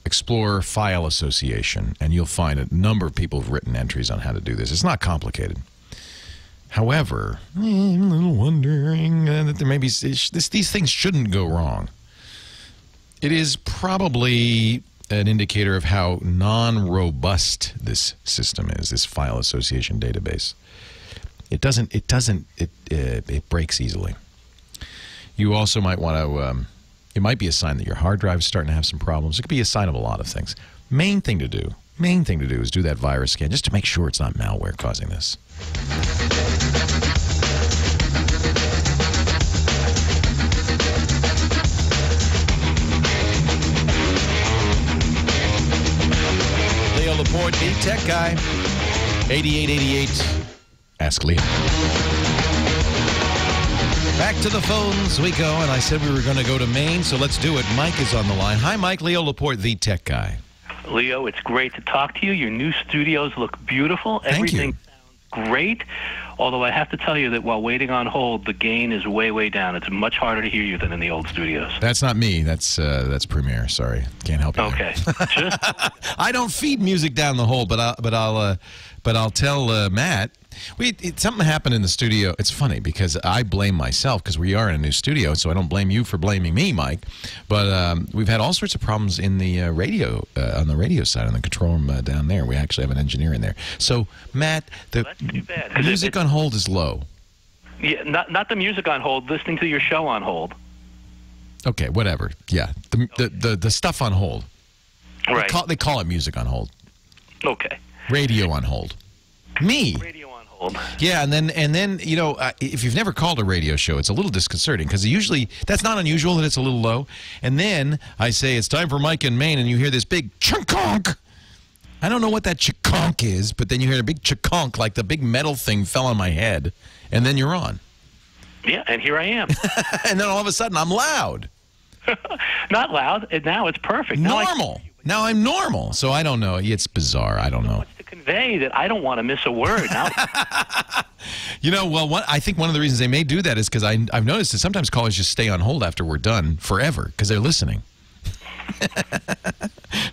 Explorer File Association, and you'll find a number of people have written entries on how to do this. It's not complicated. However, I'm a little wondering that there may be these things shouldn't go wrong. It is probably an indicator of how non-robust this system is. This file association database. It breaks easily. You also might want to. It might be a sign that your hard drive is starting to have some problems. It could be a sign of a lot of things. Main thing to do is do that virus scan just to make sure it's not malware causing this. Leo Laporte, the tech guy. 8888. Ask Leo. Back to the phones we go, and I said we were going to go to Maine, so let's do it. Mike is on the line. Hi, Mike. Leo Laporte, the tech guy. Leo, it's great to talk to you. Your new studios look beautiful. Everything sounds great. Although I have to tell you that while waiting on hold, the gain is way, way down. It's much harder to hear you than in the old studios. That's not me. That's Premiere. Sorry, can't help you. Okay. I don't feed music down the hole, but I'll tell Matt. Something happened in the studio. It's funny because I blame myself because we are in a new studio, so I don't blame you for blaming me, Mike. But we've had all sorts of problems in the radio, on the radio side, on the control room down there. We actually have an engineer in there. So, Matt, the music on hold is low. Yeah, not the music on hold. Listening to your show on hold. Okay, whatever. Yeah, the stuff on hold. Right. They call it music on hold. Okay. Radio on hold. Me. Radio on hold. Yeah, and then if you've never called a radio show, it's a little disconcerting because usually that's not unusual that it's a little low. And then I say it's time for Mike in Maine, and you hear this big chunk. I don't know what that chunk is, but then you hear a big chunk, like the big metal thing fell on my head, and then you're on. Yeah, and here I am. And then all of a sudden I'm loud. Not loud, and now it's perfect. Normal. Now I'm normal, so I don't know. It's bizarre. I don't know. It's to convey that I don't want to miss a word. Now, I think one of the reasons they may do that is because I've noticed that sometimes callers just stay on hold after we're done forever because they're listening.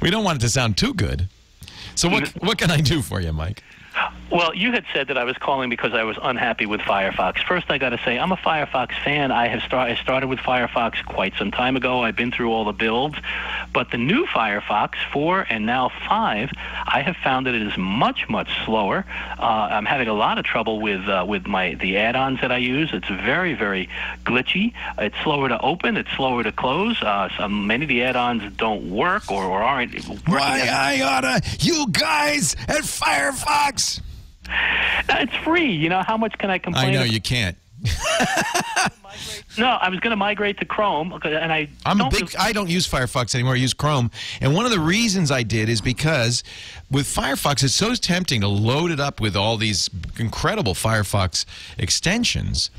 We don't want it to sound too good. So what can I do for you, Mike? Well, you had said that I was calling because I was unhappy with Firefox. First, I got to say, I'm a Firefox fan. I started with Firefox quite some time ago. I've been through all the builds. But the new Firefox 4 and now 5, I have found that it is much, much slower. I'm having a lot of trouble with the add-ons that I use. It's very, very glitchy. It's slower to open. It's slower to close. Many of the add-ons don't work or aren't working. Why you guys at Firefox? It's free. How much can I complain? I know you can't. No, I was going to migrate to Chrome, and I don't use Firefox anymore. I use Chrome, and one of the reasons I did is because with Firefox, it's so tempting to load it up with all these incredible Firefox extensions.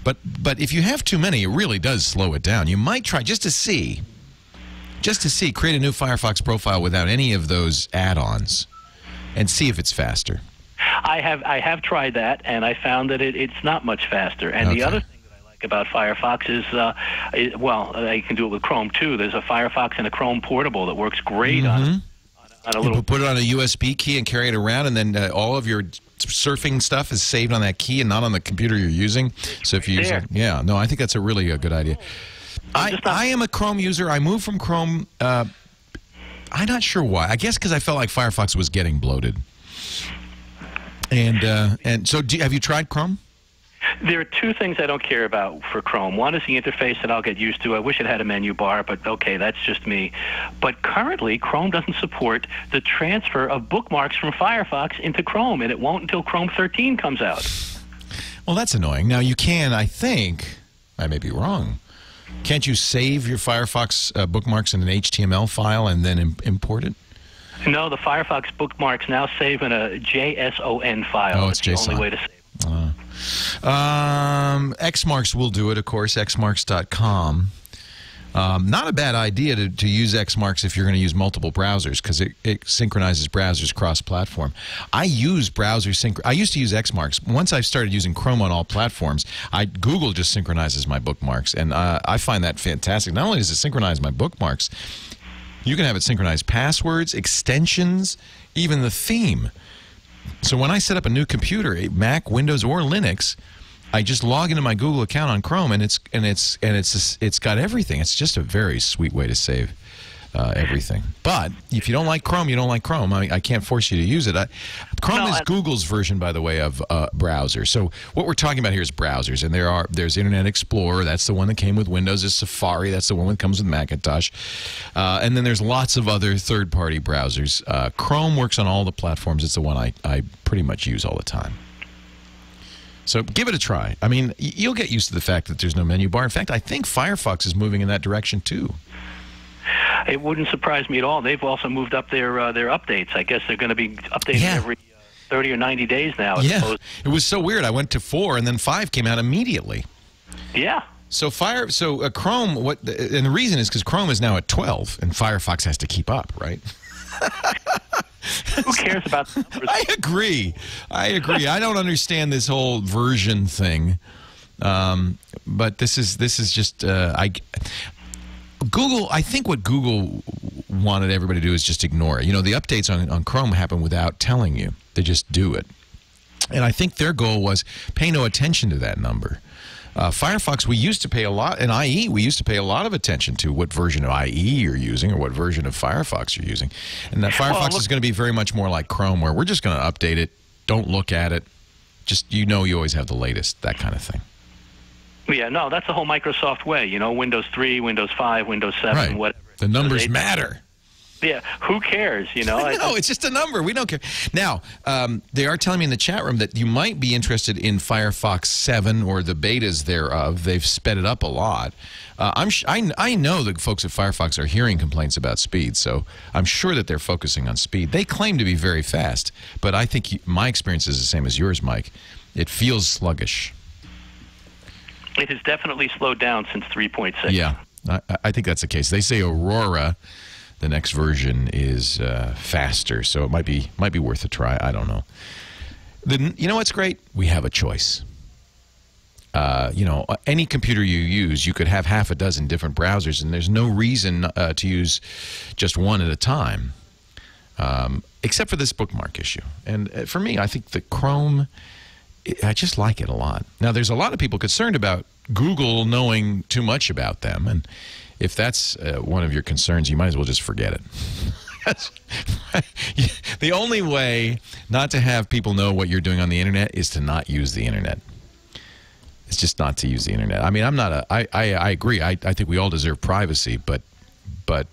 But if you have too many, it really does slow it down. You might try just to see, create a new Firefox profile without any of those add-ons, and see if it's faster. I have tried that, and I found that it's not much faster. And the other thing that I like about Firefox is, you can do it with Chrome too. There's a Firefox and a Chrome portable that works great on a little. You put it on a USB key and carry it around, and then all of your surfing stuff is saved on that key and not on the computer you're using. So if you use it, I think that's a really good idea. I am a Chrome user. I moved from Chrome. I'm not sure why. I guess because I felt like Firefox was getting bloated. And so, have you tried Chrome? There are two things I don't care about for Chrome. One is the interface that I'll get used to. I wish it had a menu bar, but okay, that's just me. But currently, Chrome doesn't support the transfer of bookmarks from Firefox into Chrome, and it won't until Chrome 13 comes out. Well, that's annoying. Now, you can, I think, I may be wrong, can't you save your Firefox bookmarks in an HTML file and then import it? No, the Firefox bookmarks now save in a JSON file. Oh, it's JSON. The only way to save. Xmarks will do it, of course, xmarks.com. Not a bad idea to use Xmarks if you're going to use multiple browsers, because it synchronizes browsers cross-platform. I use browser I used to use Xmarks. Once I started using Chrome on all platforms, Google just synchronizes my bookmarks, and I find that fantastic. Not only does it synchronize my bookmarks, you can have it synchronize passwords, extensions, even the theme. So when I set up a new computer, Mac, Windows, or Linux, I just log into my Google account on Chrome, and it's got everything. It's just a very sweet way to save everything. But if you don't like Chrome, you don't like Chrome. I can't force you to use it. Chrome is Google's version, by the way, of browser. So what we're talking about here is browsers, and there's Internet Explorer. That's the one that came with Windows. There's Safari. That's the one that comes with Macintosh. And then there's lots of other third-party browsers. Chrome works on all the platforms. It's the one I pretty much use all the time. So give it a try. I mean, you'll get used to the fact that there's no menu bar. In fact, I think Firefox is moving in that direction too. It wouldn't surprise me at all. They've also moved up their updates. I guess they're going to be updating every 30 or 90 days now. Yeah, it was so weird. I went to 4, and then 5 came out immediately. Yeah. So Chrome, and the reason is because Chrome is now at 12, and Firefox has to keep up, right? Who cares about the numbers? I agree. I don't understand this whole version thing, but this is just Google. I think what Google wanted everybody to do is just ignore it. You know, the updates on Chrome happen without telling you; they just do it. And I think their goal was pay no attention to that number. Firefox, we used to pay a lot, and IE, we used to pay a lot of attention to what version of IE you're using or what version of Firefox you're using. And that Firefox is going to be very much more like Chrome, where we're just going to update it, don't look at it, just you always have the latest, that kind of thing. Yeah, no, that's the whole Microsoft way, Windows 3, Windows 5, Windows 7, right. Whatever. The numbers matter. Yeah, who cares, No, it's just a number. We don't care. Now, they are telling me in the chat room that you might be interested in Firefox 7 or the betas thereof. They've sped it up a lot. I know that folks at Firefox are hearing complaints about speed, so I'm sure that they're focusing on speed. They claim to be very fast, but I think my experience is the same as yours, Mike. It feels sluggish. It has definitely slowed down since 3.6. Yeah, I think that's the case. They say Aurora, the next version, is faster, so it might be worth a try. I don't know. You know what's great? We have a choice. Any computer you use, you could have half a dozen different browsers, and there's no reason to use just one at a time, except for this bookmark issue. And for me, I think the Chrome, I just like it a lot. Now, there's a lot of people concerned about Google knowing too much about them, and if that's one of your concerns, you might as well just forget it. The only way not to have people know what you're doing on the internet is to not use the internet. It's just not to use the internet. I mean, I agree. I think we all deserve privacy, but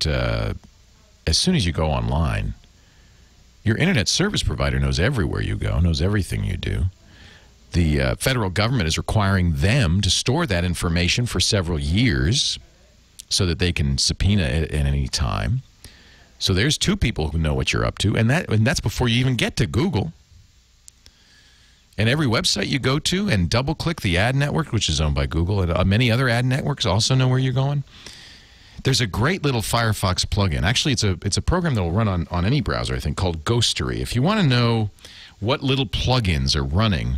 as soon as you go online, your internet service provider knows everywhere you go, knows everything you do. The federal government is requiring them to store that information for several years so that they can subpoena it at any time. So there's two people who know what you're up to, and that's before you even get to Google. And every website you go to and double-click the ad network, which is owned by Google, and many other ad networks also know where you're going. There's a great little Firefox plugin. Actually, it's a program that will run on any browser, I think, called Ghostery. If you want to know what little plugins are running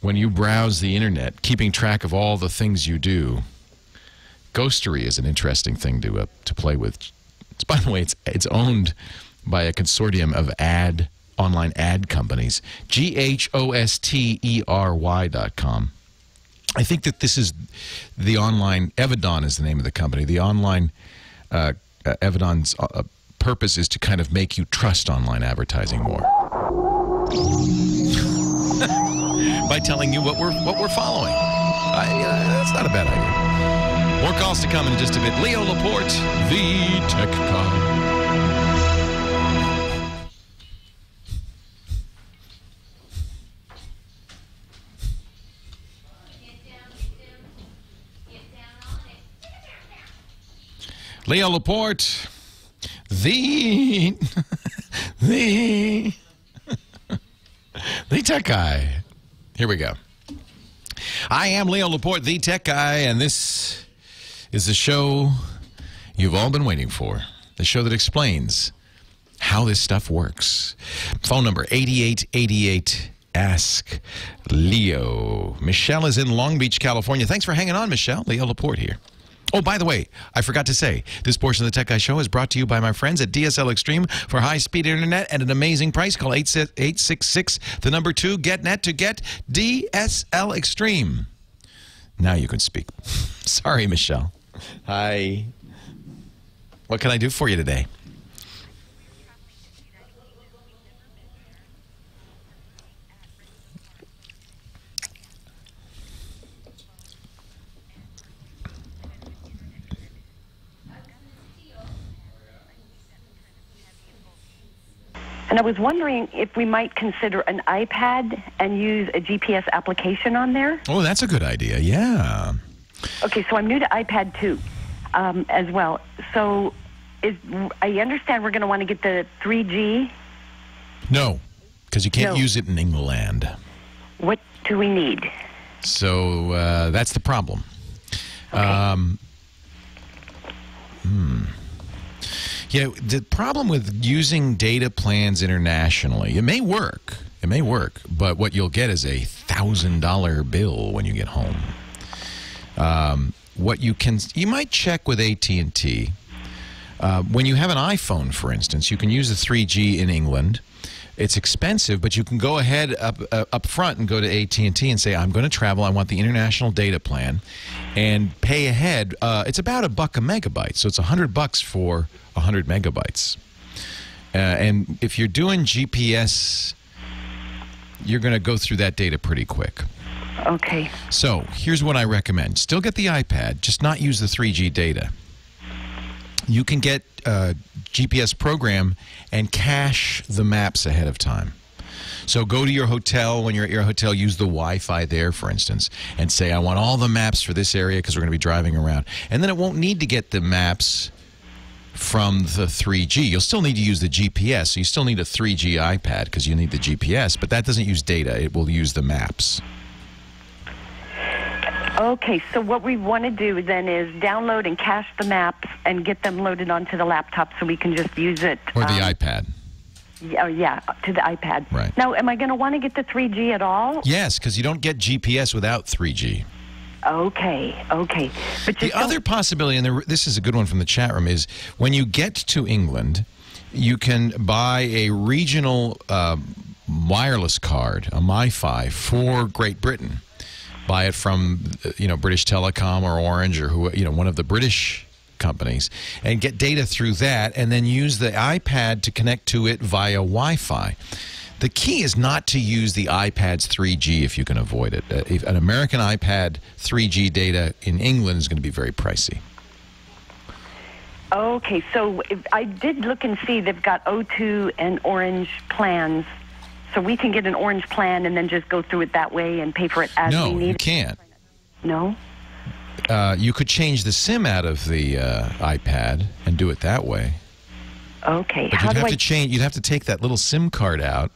when you browse the internet, keeping track of all the things you do, Ghostery is an interesting thing to play with. By the way, it's owned by a consortium of online ad companies. GHOSTERY.com. I think that this is the online, Evidon is the name of the company. The online, Evidon's purpose is to kind of make you trust online advertising more. By telling you what we're following. That's not a bad idea. More calls to come in just a bit. Leo Laporte, the tech guy. Leo Laporte, the tech guy. Here we go. I am Leo Laporte, the tech guy, and this is the show you've all been waiting for. The show that explains how this stuff works. Phone number 8888 Ask Leo. Michelle is in Long Beach, California. Thanks for hanging on, Michelle. Leo Laporte here. Oh, by the way, I forgot to say, this portion of the Tech Guy Show is brought to you by my friends at DSL Extreme for high-speed internet at an amazing price. Call 866-2 to get DSL Extreme. Now you can speak. Sorry, Michelle. Hi. What can I do for you today? And I was wondering if we might consider an iPad and use a GPS application on there. Oh, that's a good idea, yeah. Okay, so I'm new to iPad 2 as well. So I understand we're going to want to get the 3G. No, because you can't use it in England. What do we need? So that's the problem. Okay. Yeah, the problem with using data plans internationally, it may work, but what you'll get is a $1,000 bill when you get home. You might check with AT&T. When you have an iPhone, for instance, you can use the 3G in England. It's expensive, but you can go ahead up front and go to AT&T and say, I'm going to travel. I want the international data plan, and pay ahead. It's about $1 a megabyte, so it's $100 for 100 megabytes. And if you're doing GPS, you're going to go through that data pretty quick. Okay. So here's what I recommend. Still get the iPad, just not use the 3G data. You can get a GPS program and cache the maps ahead of time. So go to your hotel. When you're at your hotel, use the Wi-Fi there, for instance, and say, I want all the maps for this area because we're going to be driving around. And then it won't need to get the maps from the 3G. You'll still need to use the GPS, so you still need a 3G iPad because you need the GPS, but that doesn't use data. It will use the maps. Okay, so what we want to do then is download and cache the maps and get them loaded onto the laptop so we can just use it. Or the iPad. Yeah, to the iPad. Right. Now, am I going to want to get the 3G at all? Yes, because you don't get GPS without 3G. Okay. But the other possibility, and this is a good one from the chat room, is when you get to England, you can buy a regional wireless card, a MiFi, for Great Britain. Buy it from, British Telecom or Orange or one of the British companies, and get data through that, and then use the iPad to connect to it via Wi-Fi. The key is not to use the iPad's 3G if you can avoid it. If an American iPad 3G data in England is going to be very pricey. Okay, so I did look and see they've got O2 and Orange plans. So we can get an orange plan and then just go through it that way and pay for it as we need. No, you can't. No? You could change the SIM out of the iPad and do it that way. Okay. But you'd have to change. You'd have to take that little SIM card out.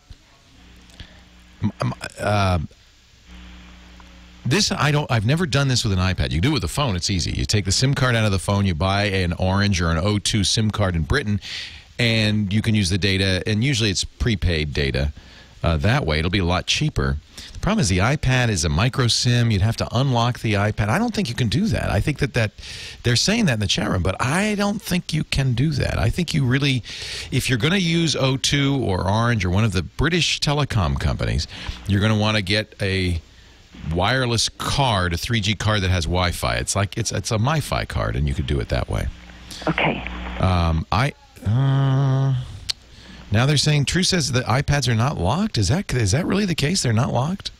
I've never done this with an iPad. You do it with a phone. It's easy. You take the SIM card out of the phone. You buy an Orange or an O2 SIM card in Britain, and you can use the data. And usually it's prepaid data. That way, it'll be a lot cheaper. The problem is the iPad is a micro SIM. You'd have to unlock the iPad. I don't think you can do that. I think that they're saying that in the chat room, but I don't think you can do that. I think you really, if you're going to use O2 or Orange or one of the British telecom companies, you're going to want to get a wireless card, a 3G card that has Wi-Fi. It's like it's a MiFi card, and you could do it that way. Okay. Now they're saying True says that iPads are not locked. Is that really the case? They're not locked?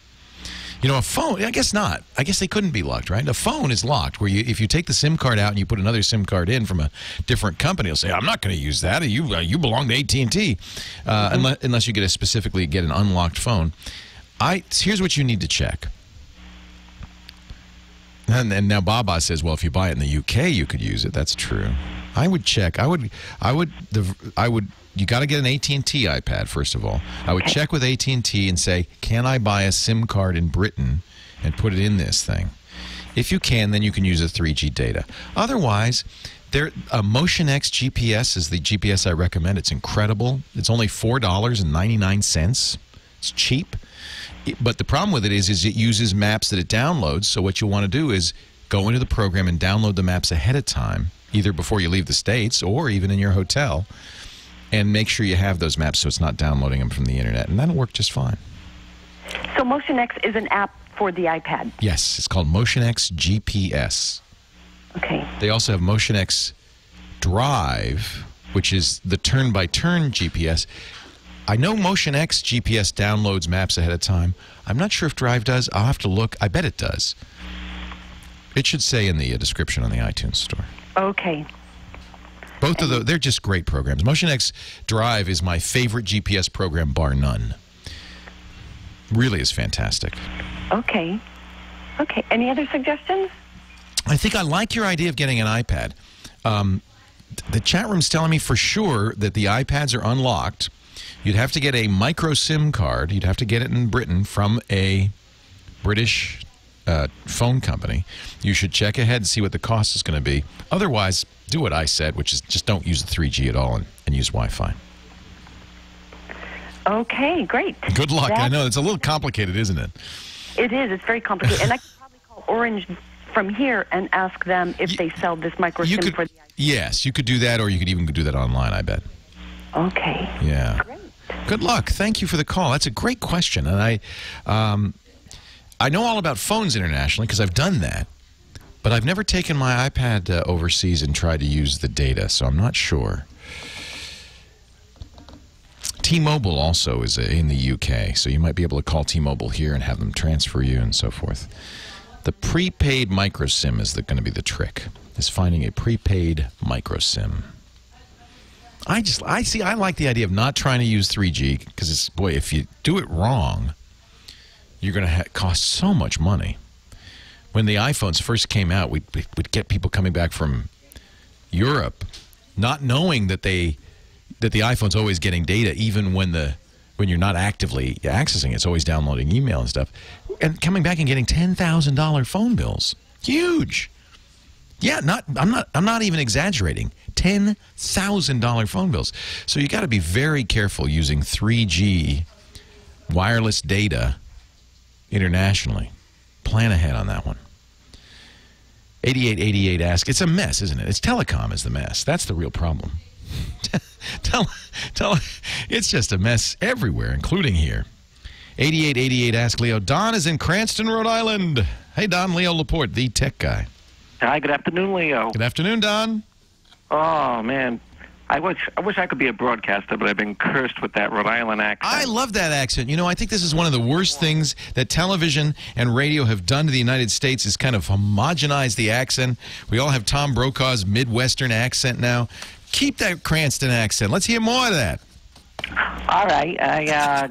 You know, a phone, I guess not. I guess they couldn't be locked, right? A phone is locked, where if you take the SIM card out and you put another SIM card in from a different company, it'll say, I'm not going to use that. You belong to AT&T. Unless you specifically get an unlocked phone. Here's what you need to check. And now Baba says, well, if you buy it in the UK, you could use it. That's true. I would check. You got to get an AT&T iPad, first of all. I would check with AT&T and say, can I buy a SIM card in Britain and put it in this thing? If you can, then you can use a 3G data. Otherwise, Motion X GPS is the GPS I recommend. It's incredible. It's only $4.99. It's cheap. But the problem with it is it uses maps that it downloads. So what you'll want to do is go into the program and download the maps ahead of time, either before you leave the States or even in your hotel, and make sure you have those maps so it's not downloading them from the internet. And that'll work just fine. So Motion X is an app for the iPad? Yes, it's called Motion X GPS. Okay. They also have Motion X Drive, which is the turn-by-turn GPS. I know Motion X GPS downloads maps ahead of time. I'm not sure if Drive does. I'll have to look. I bet it does. It should say in the description on the iTunes store. Okay. Both of those, they're just great programs. Motion X Drive is my favorite GPS program, bar none. Really is fantastic. Okay. Okay. Any other suggestions? I think I like your idea of getting an iPad. The chat room's telling me for sure that the iPads are unlocked. You'd have to get a micro SIM card. You'd have to get it in Britain from a British phone company. You should check ahead and see what the cost is going to be. Otherwise, do what I said, which is just don't use the 3G at all and use Wi-Fi. Okay, great. Good luck. I know it's a little complicated, isn't it? It is. It's very complicated. And I could probably call Orange from here and ask them if they sell this micro SIM for the iPad. Yes, you could do that, or you could even do that online, I bet. Okay. Yeah. Great. Good luck. Thank you for the call. That's a great question. And I know all about phones internationally because I've done that. But I've never taken my iPad overseas and tried to use the data, so I'm not sure. T-Mobile also is in the UK, so you might be able to call T-Mobile here and have them transfer you and so forth. The prepaid micro SIM is going to be the trick, is finding a prepaid micro SIM. I like the idea of not trying to use 3G because it's, boy, if you do it wrong, you're going to cost so much money. When the iPhones first came out, we'd get people coming back from Europe not knowing that the iPhone's always getting data, even when you're not actively accessing it. It's always downloading email and stuff. And coming back and getting $10,000 phone bills. Huge. Yeah, I'm not even exaggerating. $10,000 phone bills. So you got to be very careful using 3G wireless data internationally. Plan ahead on that one. 8888 asks, it's a mess, isn't it? It's telecom is the mess. That's the real problem. It's just a mess everywhere, including here. 8888 asks Leo, Don is in Cranston, Rhode Island. Hey, Don, Leo Laporte, the tech guy. Hi, good afternoon, Leo. Good afternoon, Don. Oh, man. I wish I could be a broadcaster, but I've been cursed with that Rhode Island accent. I love that accent. You know, I think this is one of the worst things that television and radio have done to the United States is kind of homogenize the accent. We all have Tom Brokaw's Midwestern accent now. Keep that Cranston accent. Let's hear more of that. All right. I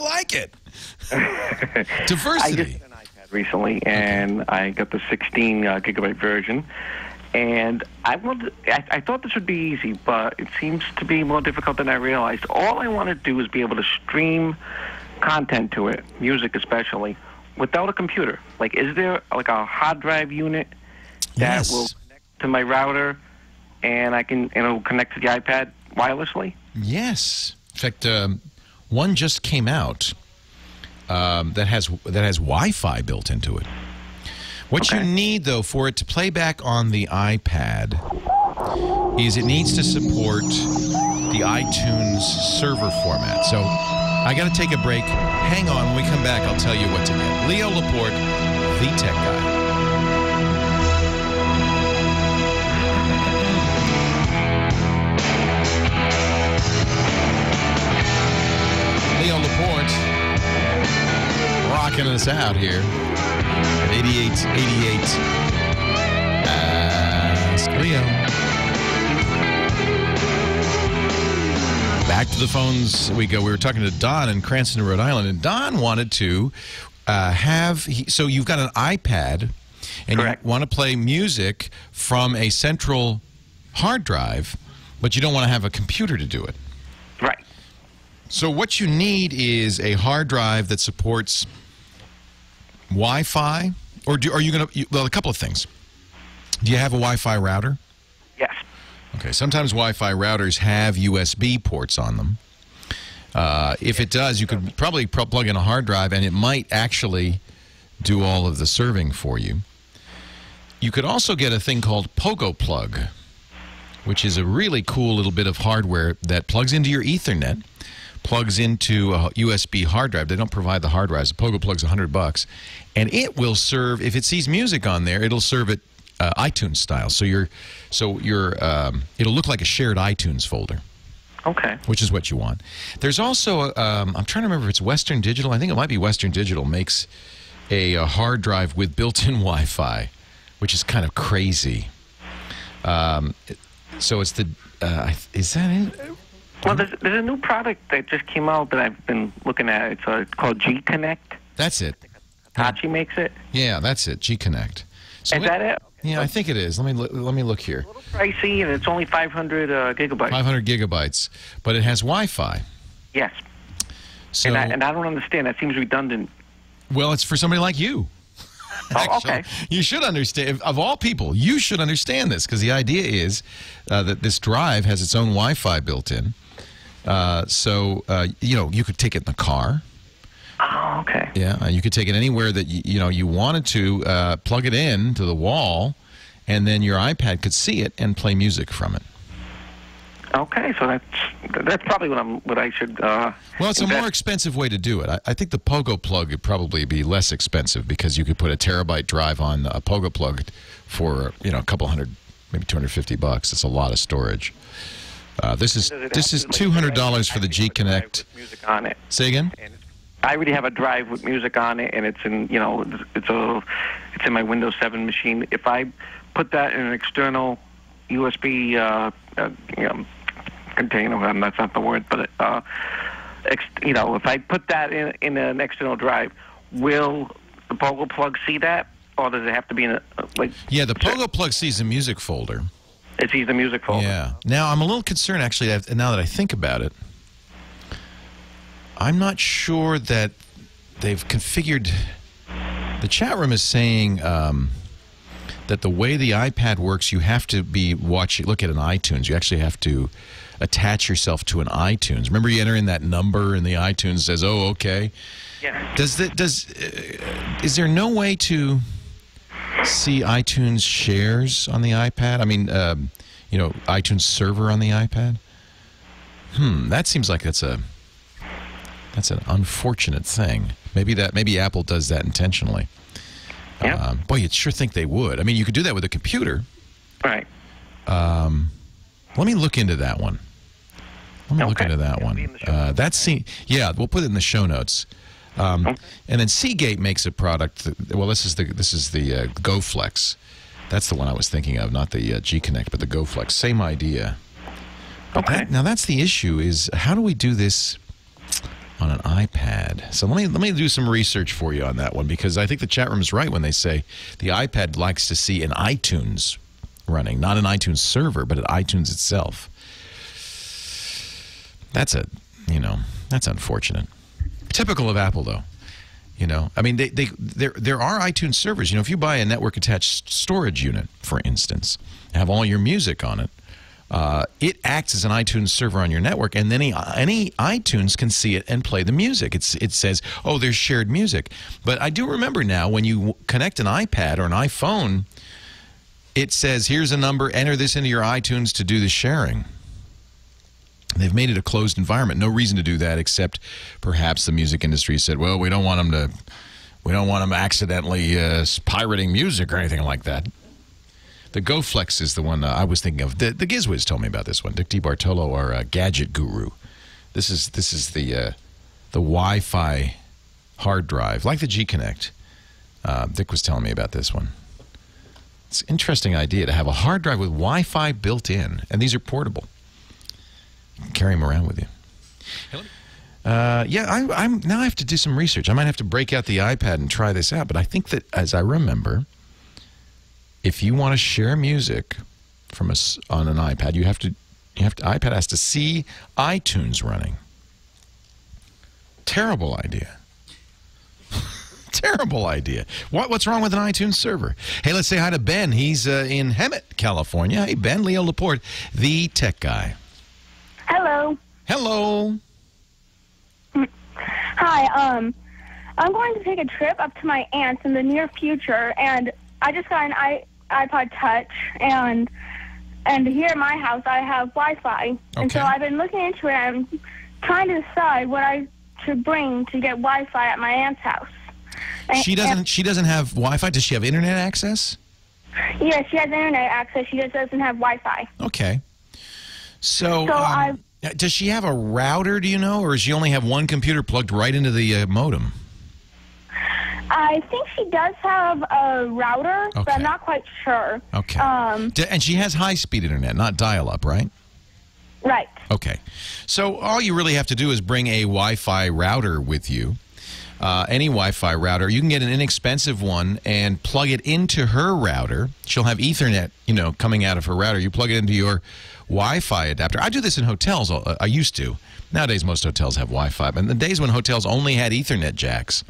like it. Diversity. I just got an iPad recently, and I got the 16 gigabyte version. And I thought this would be easy, but it seems to be more difficult than I realized. All I want to do is be able to stream content to it, music especially, without a computer. Like, is there like a hard drive unit that will connect to my router, and it'll connect to the iPad wirelessly? Yes. In fact, one just came out that has Wi-Fi built into it. What you need, though, for it to play back on the iPad is it needs to support the iTunes server format. So I got to take a break. Hang on. When we come back, I'll tell you what to get. Leo Laporte, the tech guy. Leo Laporte rocking us out here. 8888. Ask Leo. Back to the phones we go. We were talking to Don in Cranston, Rhode Island, and Don wanted to so you've got an iPad, and you want to play music from a central hard drive, but you don't want to have a computer to do it. Right. So what you need is a hard drive that supports Wi-Fi, or are you going to? Well, a couple of things. Do you have a Wi-Fi router? Yes. Okay. Sometimes Wi-Fi routers have USB ports on them. If it does, you could probably plug in a hard drive, and it might actually do all of the serving for you. You could also get a thing called Pogo Plug, which is a really cool little bit of hardware that plugs into your Ethernet. Plugs into a USB hard drive. They don't provide the hard drives. The Pogo Plug's $100, and it will serve. If it sees music on there, it'll serve it iTunes style. So it'll look like a shared iTunes folder. Okay. Which is what you want. There's also I'm trying to remember if it's Western Digital. I think it might be Western Digital makes a hard drive with built-in Wi-Fi, which is kind of crazy. So it's the is that it? Well, there's a new product that just came out that I've been looking at. It's called G-Connect. That's it. Hitachi makes it. Yeah, that's it. G-Connect. So is that it? Yeah, I think it is. Let me look here. It's a little pricey, and it's only 500 gigabytes. 500 gigabytes, but it has Wi-Fi. Yes. So, and I don't understand. That seems redundant. Well, it's for somebody like you. Oh, okay. You should understand. Of all people, you should understand this, because the idea is that this drive has its own Wi-Fi built in. You could take it in the car. Oh, okay. Yeah, you could take it anywhere that you wanted to. Plug it in to the wall, and then your iPad could see it and play music from it. Okay, so that's probably what I should. Well, it's a more expensive way to do it. I think the Pogo Plug would probably be less expensive, because you could put a terabyte drive on a Pogo Plug for a couple hundred, maybe $250. It's a lot of storage. This is $200 for the G-Connect. Music on it. Say again? I already have a drive with music on it, and it's in it's in my Windows 7 machine. If I put that in an external USB container, that's not the word, but if I put that in an external drive, will the Pogo Plug see that, or does it have to be in a Yeah, the Pogo Plug sees the music folder. It sees the music folder. Yeah. Now, I'm a little concerned, actually, now that I think about it. I'm not sure that they've configured... The chat room is saying that the way the iPad works, you have to look at an iTunes. You actually have to attach yourself to an iTunes. Remember, you enter in that number, and the iTunes says, "Oh, okay." Yeah. Is there no way to see iTunes shares on the iPad? I mean, iTunes server on the iPad? That seems like that's an unfortunate thing. Maybe Apple does that intentionally. Yeah. Boy, you'd sure think they would. I mean, you could do that with a computer. Right. Let me look into that one. Look into that one. Yeah, we'll put it in the show notes. And then Seagate makes a product. Well, this is the GoFlex. That's the one I was thinking of, not the G-Connect, but the GoFlex. Same idea. Okay. Now that's the issue: is how do we do this on an iPad? So let me do some research for you on that one, because I think the chat room is right when they say the iPad likes to see an iTunes running, not an iTunes server, but an iTunes itself. That's that's unfortunate. Typical of Apple, though. I mean, there are iTunes servers. If you buy a network-attached storage unit, for instance, have all your music on it, it acts as an iTunes server on your network, and then any iTunes can see it and play the music. It says, oh, there's shared music. But I do remember now, when you connect an iPad or an iPhone, it says, here's a number, enter this into your iTunes to do the sharing. They've made it a closed environment. No reason to do that, except perhaps the music industry said, well, we don't want them accidentally pirating music or anything like that. The GoFlex is the one I was thinking of. The GizWiz told me about this one. Dick DiBartolo, our gadget guru. This is the Wi-Fi hard drive, like the G-Connect. Dick was telling me about this one. It's an interesting idea to have a hard drive with Wi-Fi built in, and these are portable. You can carry them around with you. I'm now I have to do some research. I might have to break out the iPad and try this out. But I think that, as I remember, if you want to share music from on an iPad, iPad has to see iTunes running. Terrible idea. Terrible idea. What's wrong with an iTunes server? Hey, let's say hi to Ben. He's in Hemet, California. Hey, Ben, Leo Laporte, the tech guy. Hello. Hello. Hi. I'm going to take a trip up to my aunt's in the near future, and I just got an iPod Touch, and here at my house I have Wi-Fi, and so I've been looking into it. And I'm trying to decide what I should bring to get Wi-Fi at my aunt's house. She doesn't have Wi-Fi. Does she have internet access? Yeah, she has internet access. She just doesn't have Wi-Fi. Okay. So does she have a router, do you know, or does she only have one computer plugged right into the modem? I think she does have a router, but I'm not quite sure. Okay. And she has high-speed internet, not dial-up, right? Right. Okay. So all you really have to do is bring a Wi-Fi router with you. Any Wi-Fi router. You can get an inexpensive one and plug it into her router. She'll have Ethernet, coming out of her router. You plug it into your Wi-Fi adapter. I do this in hotels. I used to. Nowadays, most hotels have Wi-Fi. But in the days when hotels only had Ethernet jacks,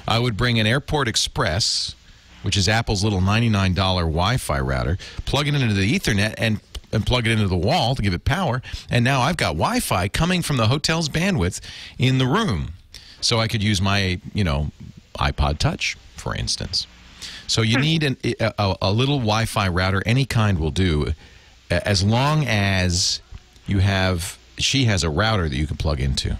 I would bring an Airport Express, which is Apple's little $99 Wi-Fi router, plug it into the Ethernet and plug it into the wall to give it power. And now I've got Wi-Fi coming from the hotel's bandwidth in the room. So I could use my, iPod Touch, for instance. So you need a little Wi-Fi router. Any kind will do, as long as she has a router that you can plug into.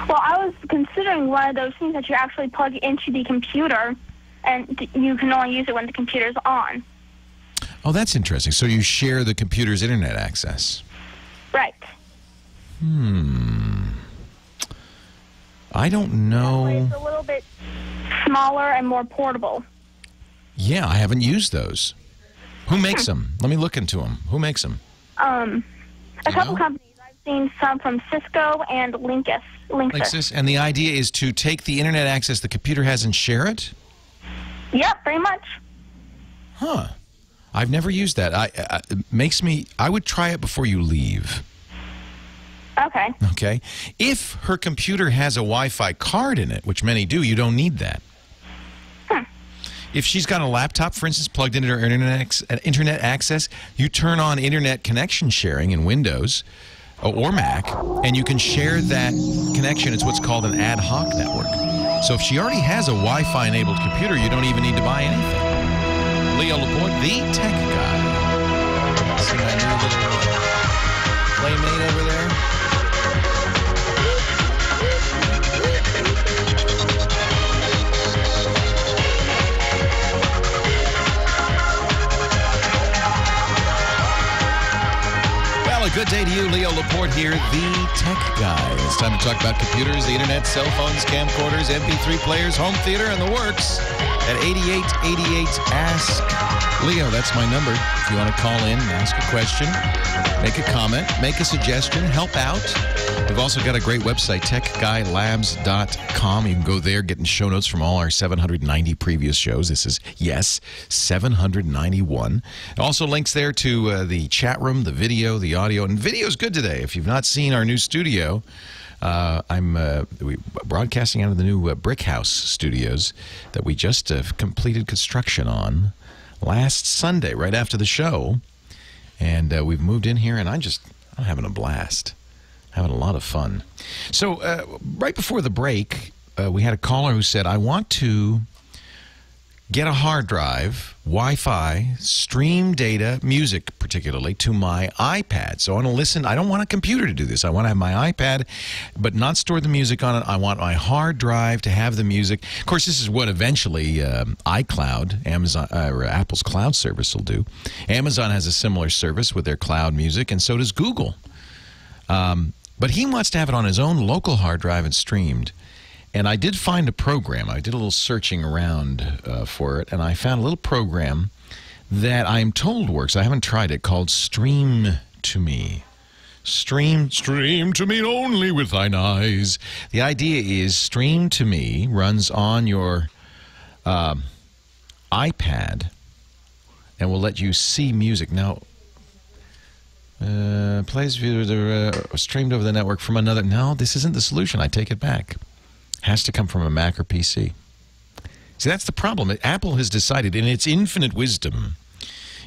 Well, I was considering one of those things that you actually plug into the computer, and you can only use it when the computer's on. Oh, that's interesting. So you share the computer's internet access. Right. I don't know. It's a little bit smaller and more portable. Yeah, I haven't used those. Who makes them? Let me look into them. Who makes them? A couple companies. I've seen some from Cisco and Linksys. And the idea is to take the internet access the computer has and share it? Yeah, pretty much. Huh. I've never used that. I would try it before you leave. Okay. Okay. If her computer has a Wi-Fi card in it, which many do, you don't need that. If she's got a laptop, for instance, plugged into her internet access, you turn on internet connection sharing in Windows or Mac, and you can share that connection. It's what's called an ad hoc network. So if she already has a Wi-Fi enabled computer, you don't even need to buy anything. Leo Laporte, the tech guy. See my new little playmate over there? Well, a good day day to you. Leo Laporte here, the tech guy. It's time to talk about computers, the internet, cell phones, camcorders, MP3 players, home theater, and the works at 8888 Ask Leo. That's my number. If you want to call in and ask a question, make a comment, make a suggestion, help out. We've also got a great website, techguylabs.com. You can go there, getting show notes from all our 790 previous shows. This is, yes, 791. Also links there to the chat room, the video, the audio. And video is good today. If you've not seen our new studio, I'm broadcasting out of the new Brick House studios that we just completed construction on last Sunday, right after the show. And we've moved in here, and I'm having a blast. Having a lot of fun. So right before the break, we had a caller who said, I want to get a hard drive, Wi-Fi, stream data, music particularly, to my iPad. So I want to listen. I don't want a computer to do this. I want to have my iPad, but not store the music on it. I want my hard drive to have the music. Of course, this is what eventually iCloud, Amazon, or Apple's cloud service will do. Amazon has a similar service with their cloud music, and so does Google. But he wants to have it on his own local hard drive and streamed. And I did find a program. I did a little searching around for it, and I found a little program that I'm told works. I haven't tried it, called Stream to Me. Stream to me only with thine eyes. The idea is Stream to Me runs on your iPad and will let you see music. Now, plays streamed over the network from another. No, this isn't the solution. I take it back. Has to come from a Mac or PC. See, that's the problem. Apple has decided in its infinite wisdom,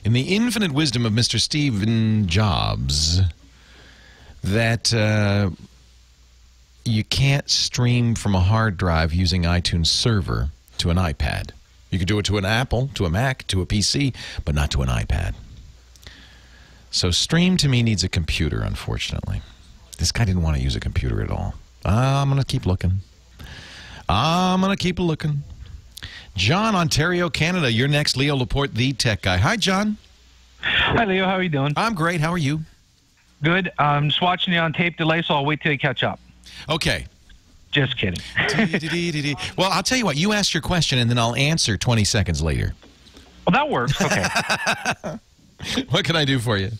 in the infinite wisdom of Mr. Steve Jobs, that you can't stream from a hard drive using iTunes server to an iPad. You could do it to an Apple, to a Mac, to a PC, but not to an iPad. So Stream to Me needs a computer, unfortunately. This guy didn't want to use a computer at all. I'm going to keep looking. John, Ontario, Canada. You're next. Leo Laporte, the tech guy. Hi, John. Hi, Leo. How are you doing? I'm great. How are you? Good. I'm just watching you on tape delay, so I'll wait till you catch up. Okay. Just kidding. Well, I'll tell you what. You ask your question, and then I'll answer 20 seconds later. Well, that works. Okay. What can I do for you?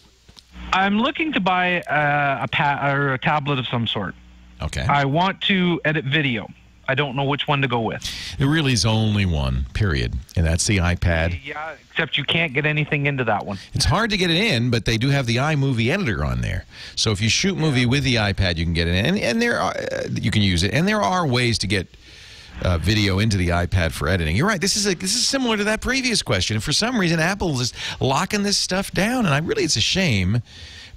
I'm looking to buy a tablet of some sort. Okay. I want to edit video. I don't know which one to go with. There really is only one, period, and that's the iPad. Yeah, except you can't get anything into that one. It's hard to get it in, but they do have the iMovie editor on there. So if you shoot movie with the iPad, you can get it in, and there are you can use it. And there are ways to get video into the iPad for editing. You're right. This is similar to that previous question. And for some reason, Apple is locking this stuff down, and it's a shame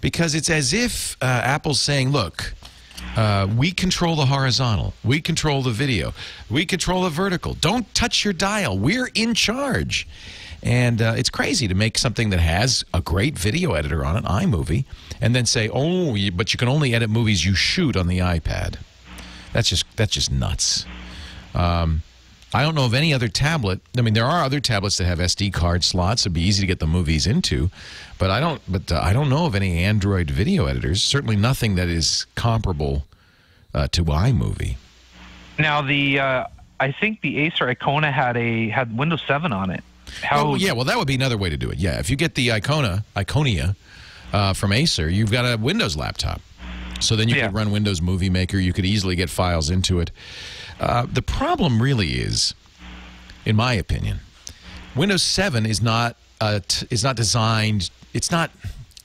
because it's as if Apple's saying, look, we control the horizontal. We control the video. We control the vertical. Don't touch your dial. We're in charge. And it's crazy to make something that has a great video editor on it, iMovie, and then say, oh, but you can only edit movies you shoot on the iPad. That's just nuts. I don't know of any other tablet. I mean, there are other tablets that have SD card slots. It'd be easy to get the movies into, but I don't know of any Android video editors. Certainly nothing that is comparable to iMovie. Now, I think the Acer Icona had Windows 7 on it. Yeah, well, that would be another way to do it. Yeah, if you get the Iconia from Acer, you've got a Windows laptop. So then you could run Windows Movie Maker. You could easily get files into it. The problem really is, in my opinion, Windows 7 is not designed. It's not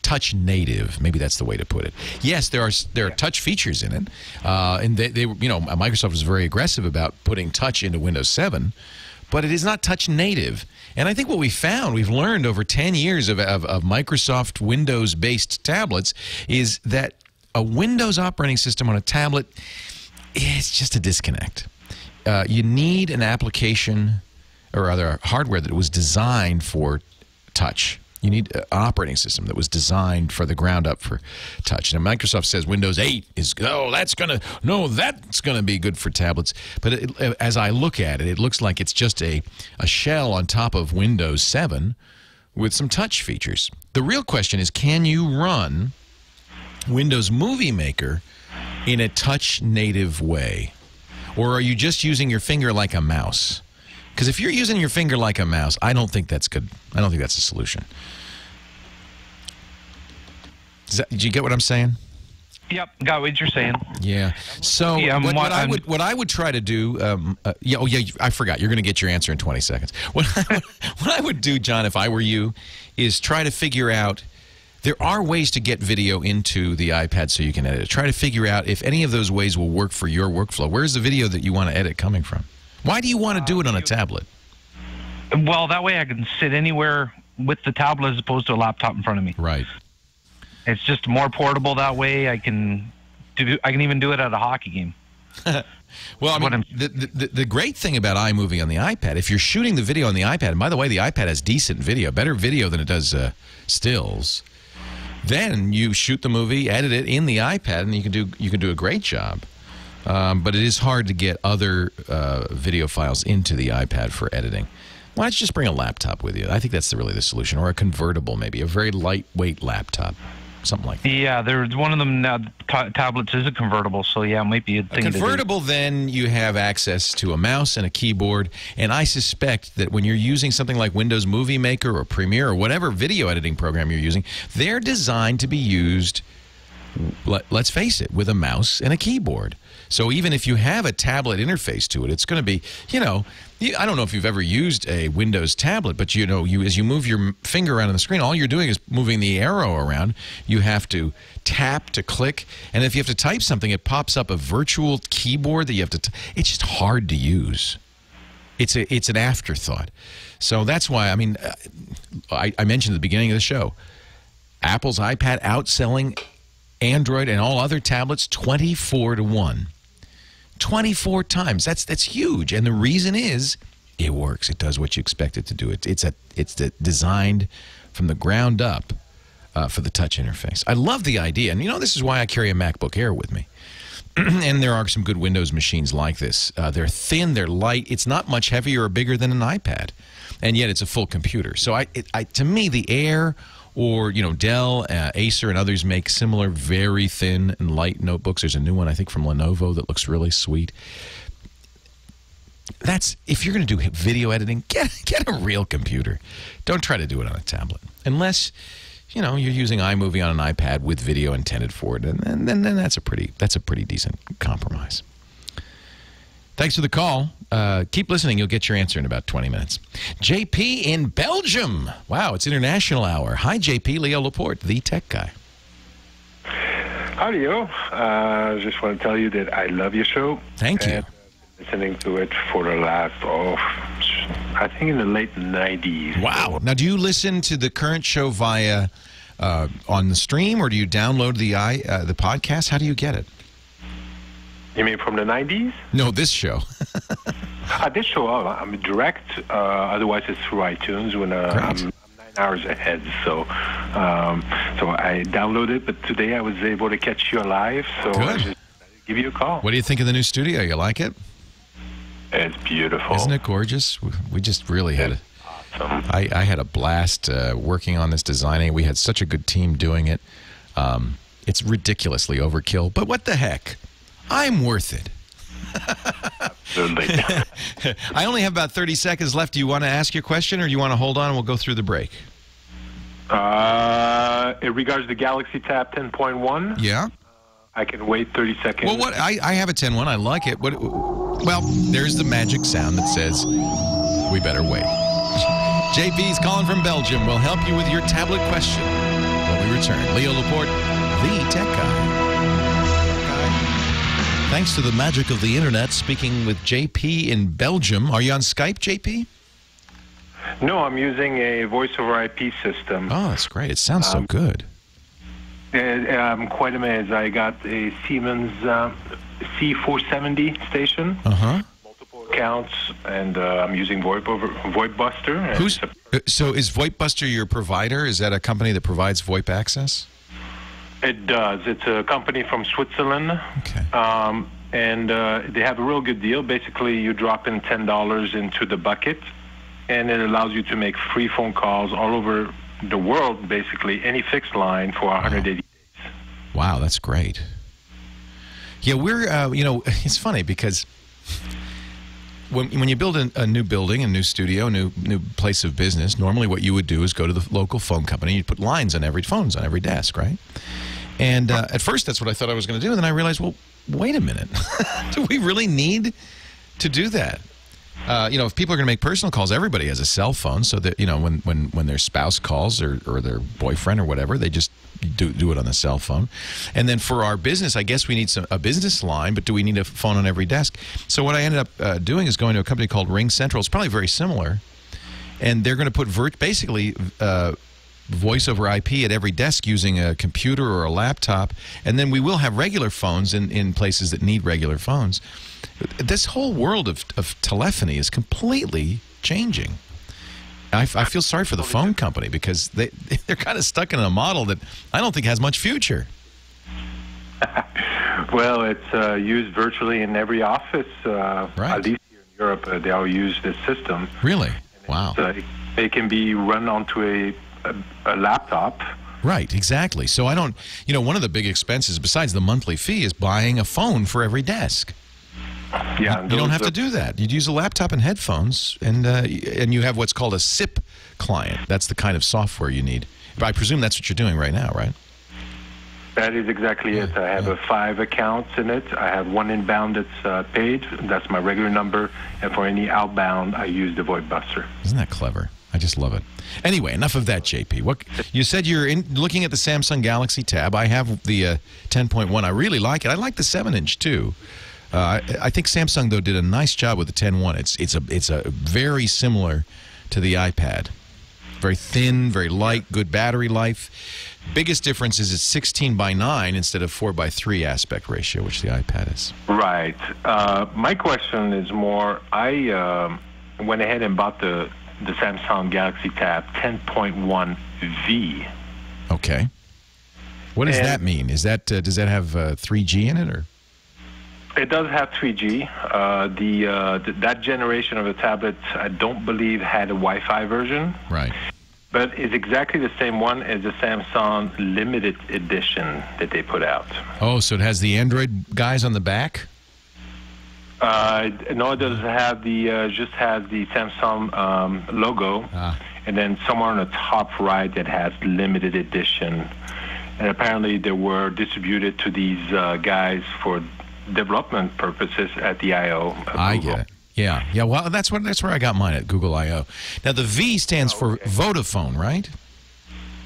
touch native. Maybe that's the way to put it. Yes, there are touch features in it, and Microsoft was very aggressive about putting touch into Windows 7, but it is not touch native. And I think what we've learned over 10 years of Microsoft Windows-based tablets is that a Windows operating system on a tablet, it's just a disconnect. You need an application or other hardware that was designed for touch. You need an operating system that was designed for the ground up for touch. Now, Microsoft says Windows 8 is, that's going to be good for tablets. But as I look at it, it looks like it's just a shell on top of Windows 7 with some touch features. The real question is, can you run Windows Movie Maker in a touch-native way? Or are you just using your finger like a mouse? Because if you're using your finger like a mouse, I don't think that's good. I don't think that's a solution. Did you get what I'm saying? Yep, got what you're saying. Yeah. So what I would try to do, I forgot. You're going to get your answer in 20 seconds. What I would do, John, if I were you, is try to figure out. There are ways to get video into the iPad so you can edit it. Try to figure out if any of those ways will work for your workflow. Where's the video that you want to edit coming from? Why do you want to do it on a tablet? Well, that way I can sit anywhere with the tablet as opposed to a laptop in front of me. Right. It's just more portable that way. I can even do it at a hockey game. Well, I mean, the great thing about iMovie on the iPad, if you're shooting the video on the iPad, and by the way, the iPad has decent video, better video than it does stills. Then you shoot the movie, edit it in the iPad, and you can do a great job. But it is hard to get other video files into the iPad for editing. Why don't you just bring a laptop with you? I think that's really the solution, or a convertible, maybe a very lightweight laptop, something like that. Yeah, there's one of them now. Tablets is a convertible, so yeah, it might be a thing. A convertible, then you have access to a mouse and a keyboard, and I suspect that when you're using something like Windows Movie Maker or Premiere or whatever video editing program you're using, they're designed to be used, let's face it, with a mouse and a keyboard. So even if you have a tablet interface to it, it's going to be, I don't know if you've ever used a Windows tablet, but as you move your finger around on the screen, all you're doing is moving the arrow around. You have to tap to click, and if you have to type something, it pops up a virtual keyboard that you have to. It's just hard to use. It's an afterthought. So that's why I mentioned at the beginning of the show, Apple's iPad outselling Android and all other tablets 24-1. 24 times. That's huge. And the reason is it works. It does what you expect it to do. It's designed from the ground up for the touch interface. I love the idea. And this is why I carry a MacBook Air with me. And there are some good Windows machines like this. They're thin, they're light. It's not much heavier or bigger than an iPad. And yet it's a full computer. So to me, the Air or, Dell, Acer, and others make similar very thin and light notebooks. There's a new one, I think, from Lenovo that looks really sweet. If you're going to do video editing, get a real computer. Don't try to do it on a tablet. Unless, you're using iMovie on an iPad with video intended for it. And then that's a pretty decent compromise. Thanks for the call. Keep listening. You'll get your answer in about 20 minutes. JP in Belgium. Wow, it's International Hour. Hi, JP. Leo Laporte, the tech guy. Howdy, yo. I just want to tell you that I love your show. Thank you. Listening to it for the last, I think in the late 90s. Wow. Now, do you listen to the current show via on the stream, or do you download the podcast? How do you get it? You mean from the 90s? No, this show. This show, I'm direct. Otherwise, it's through iTunes when I'm 9 hours ahead. So I downloaded, but today I was able to catch you live. So I just give you a call. What do you think of the new studio? You like it? It's beautiful. Isn't it gorgeous? We just really had awesome. I had a blast working on this designing. We had such a good team doing it. It's ridiculously overkill, but what the heck? I'm worth it. Absolutely. I only have about 30 seconds left. Do you want to ask your question, or do you want to hold on and we'll go through the break? In regards to the Galaxy Tab 10.1? Yeah. I can wait 30 seconds. Well, I have a 10.1. I like it. Well, there's the magic sound that says we better wait. JP's calling from Belgium. We'll help you with your tablet question when we return. Leo Laporte, the tech guy. Thanks to the magic of the internet, speaking with JP in Belgium. Are you on Skype, JP? No, I'm using a voice over IP system. Oh, that's great. It sounds so good. I'm quite amazed. I got a Siemens C470 station. Multiple accounts, and I'm using VoIPbuster. So is VoIPbuster your provider? Is that a company that provides VoIP access? It does. It's a company from Switzerland. Okay. And they have a real good deal. Basically, you drop in $10 into the bucket, and it allows you to make free phone calls all over the world, basically, any fixed line for 180 days. Wow, that's great. Yeah, we're, it's funny because when you build a new building, a new studio, a new place of business, normally what you would do is go to the local phone company. You'd put lines on phones on every desk, right? And at first, that's what I thought I was going to do. And then I realized, well, wait a minute. Do we really need to do that? If people are going to make personal calls, everybody has a cell phone, so that when their spouse calls or their boyfriend or whatever, they just do it on the cell phone. And then for our business, I guess we need a business line, but do we need a phone on every desk? So what I ended up doing is going to a company called Ring Central. It's probably very similar, and they're going to put basically voice over IP at every desk using a computer or a laptop, and then we will have regular phones in places that need regular phones. This whole world of telephony is completely changing. I feel sorry for the phone company because they're kind of stuck in a model that I don't think has much future. Well, it's used virtually in every office. Right. At least here in Europe, they all use this system. Really? Wow. It can be run onto a laptop. Right, exactly. So I don't, one of the big expenses besides the monthly fee is buying a phone for every desk. Yeah, you don't have to do that. You'd use a laptop and headphones, and you have what's called a SIP client. That's the kind of software you need. But I presume that's what you're doing right now, right? That is exactly it. I have 5 accounts in it. I have one inbound that's paid. That's my regular number. And for any outbound, I use the VoIP Buster. Isn't that clever? I just love it. Anyway, enough of that, JP. What you said you're looking at the Samsung Galaxy Tab. I have the 10.1. I really like it. I like the 7-inch too. I think Samsung though did a nice job with the 10.1. It's a very similar to the iPad. Very thin, very light, good battery life. Biggest difference is it's 16:9 instead of 4:3 aspect ratio, which the iPad is. Right. My question is more. I went ahead and bought the Samsung Galaxy Tab 10.1V. Okay. What does that mean? Is that does that have 3G in it, or? It does have 3G. That generation of the tablet, I don't believe, had a Wi-Fi version. Right. But it's exactly the same one as the Samsung Limited Edition that they put out. Oh, so it has the Android guys on the back? No, it doesn't have just has the Samsung logo. And then somewhere on the top right it has Limited Edition. And apparently they were distributed to these guys for development purposes at the I/O. I get it. Yeah. Well, that's where I got mine at Google I/O. Now the V stands for Vodafone, right?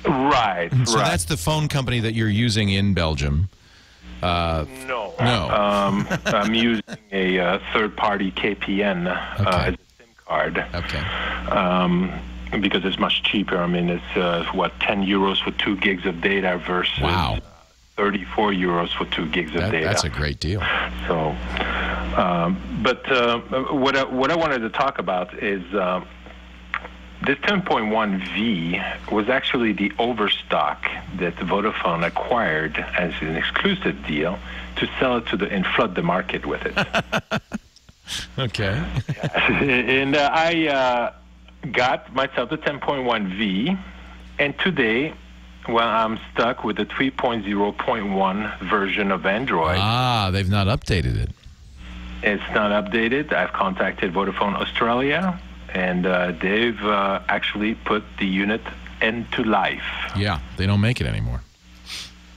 Right. So that's the phone company that you're using in Belgium. No. No. I'm using a third-party KPN as a SIM card. Okay. Because it's much cheaper. I mean, it's 10 euros for 2 gigs of data versus 34 euros for 2 gigs of data. That's a great deal. So, but what I wanted to talk about is this 10.1V was actually the overstock that Vodafone acquired as an exclusive deal to sell it and flood the market with it. Okay. And I got myself the 10.1V, and today, well, I'm stuck with the 3.0.1 version of Android. They've not updated it. It's not updated. I've contacted Vodafone Australia, and they've actually put the unit into life. Yeah, they don't make it anymore.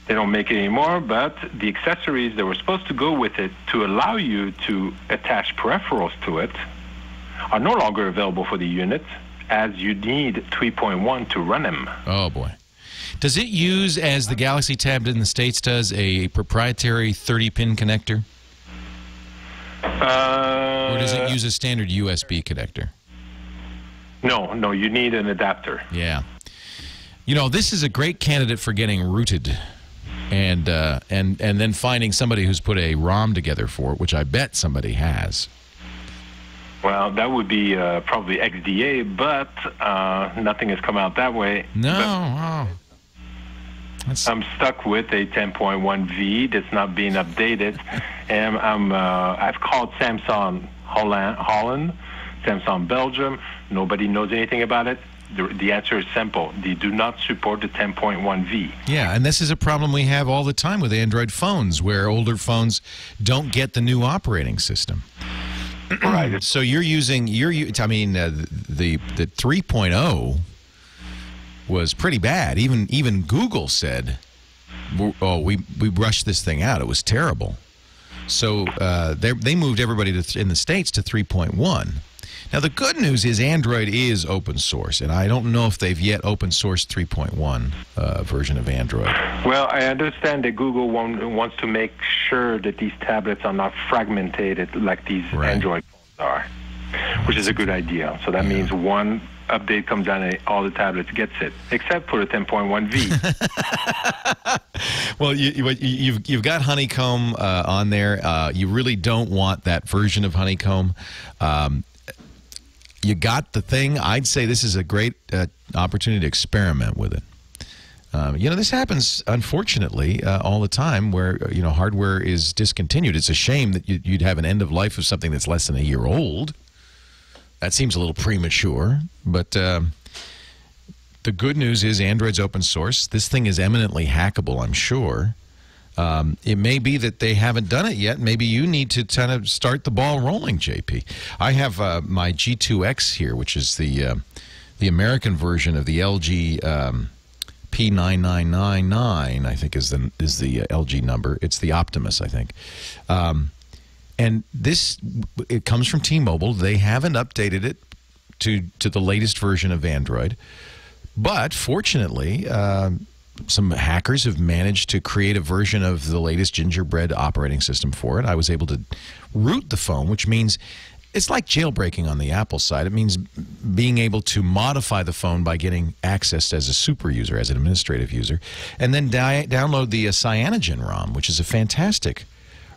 They don't make it anymore, but the accessories that were supposed to go with it to allow you to attach peripherals to it are no longer available for the unit, as you need 3.1 to run them. Oh, boy. Does it use, as the Galaxy Tab in the States does, a proprietary 30-pin connector? Or does it use a standard USB connector? No, you need an adapter. Yeah. This is a great candidate for getting rooted and then finding somebody who's put a ROM together for it, which I bet somebody has. Well, that would be probably XDA, but nothing has come out that way. No. I'm stuck with a 10.1V that's not being updated, and I've called Samsung Holland, Samsung Belgium. Nobody knows anything about it. The answer is simple. They do not support the 10.1V. Yeah, and this is a problem we have all the time with Android phones, where older phones don't get the new operating system. Right. So the 3.0 was pretty bad. Even Google said, "Oh, we rushed this thing out. It was terrible." So they moved everybody in the States to 3.1. Now, the good news is Android is open source, and I don't know if they've yet open sourced 3.1 version of Android. Well, I understand that Google wants to make sure that these tablets are not fragmented like these Android phones are, which is a good idea. So that means one update comes down and all the tablets gets it, except for the 10.1V. Well, you've got Honeycomb on there. You really don't want that version of Honeycomb. You got the thing. I'd say this is a great opportunity to experiment with it. This happens, unfortunately, all the time where, hardware is discontinued. It's a shame that you'd have an end of life of something that's less than a year old. That seems a little premature, but the good news is Android's open source. This thing is eminently hackable, I'm sure. It may be that they haven't done it yet. Maybe you need to kind of start the ball rolling, JP. I have my G2X here, which is the American version of the LG P9999, I think is the LG number. It's the Optimus, I think. And it comes from T-Mobile. They haven't updated it to the latest version of Android. But fortunately, some hackers have managed to create a version of the latest Gingerbread operating system for it. I was able to root the phone, which means it's like jailbreaking on the Apple side. It means being able to modify the phone by getting access as a super user, as an administrative user, and then download the Cyanogen ROM, which is a fantastic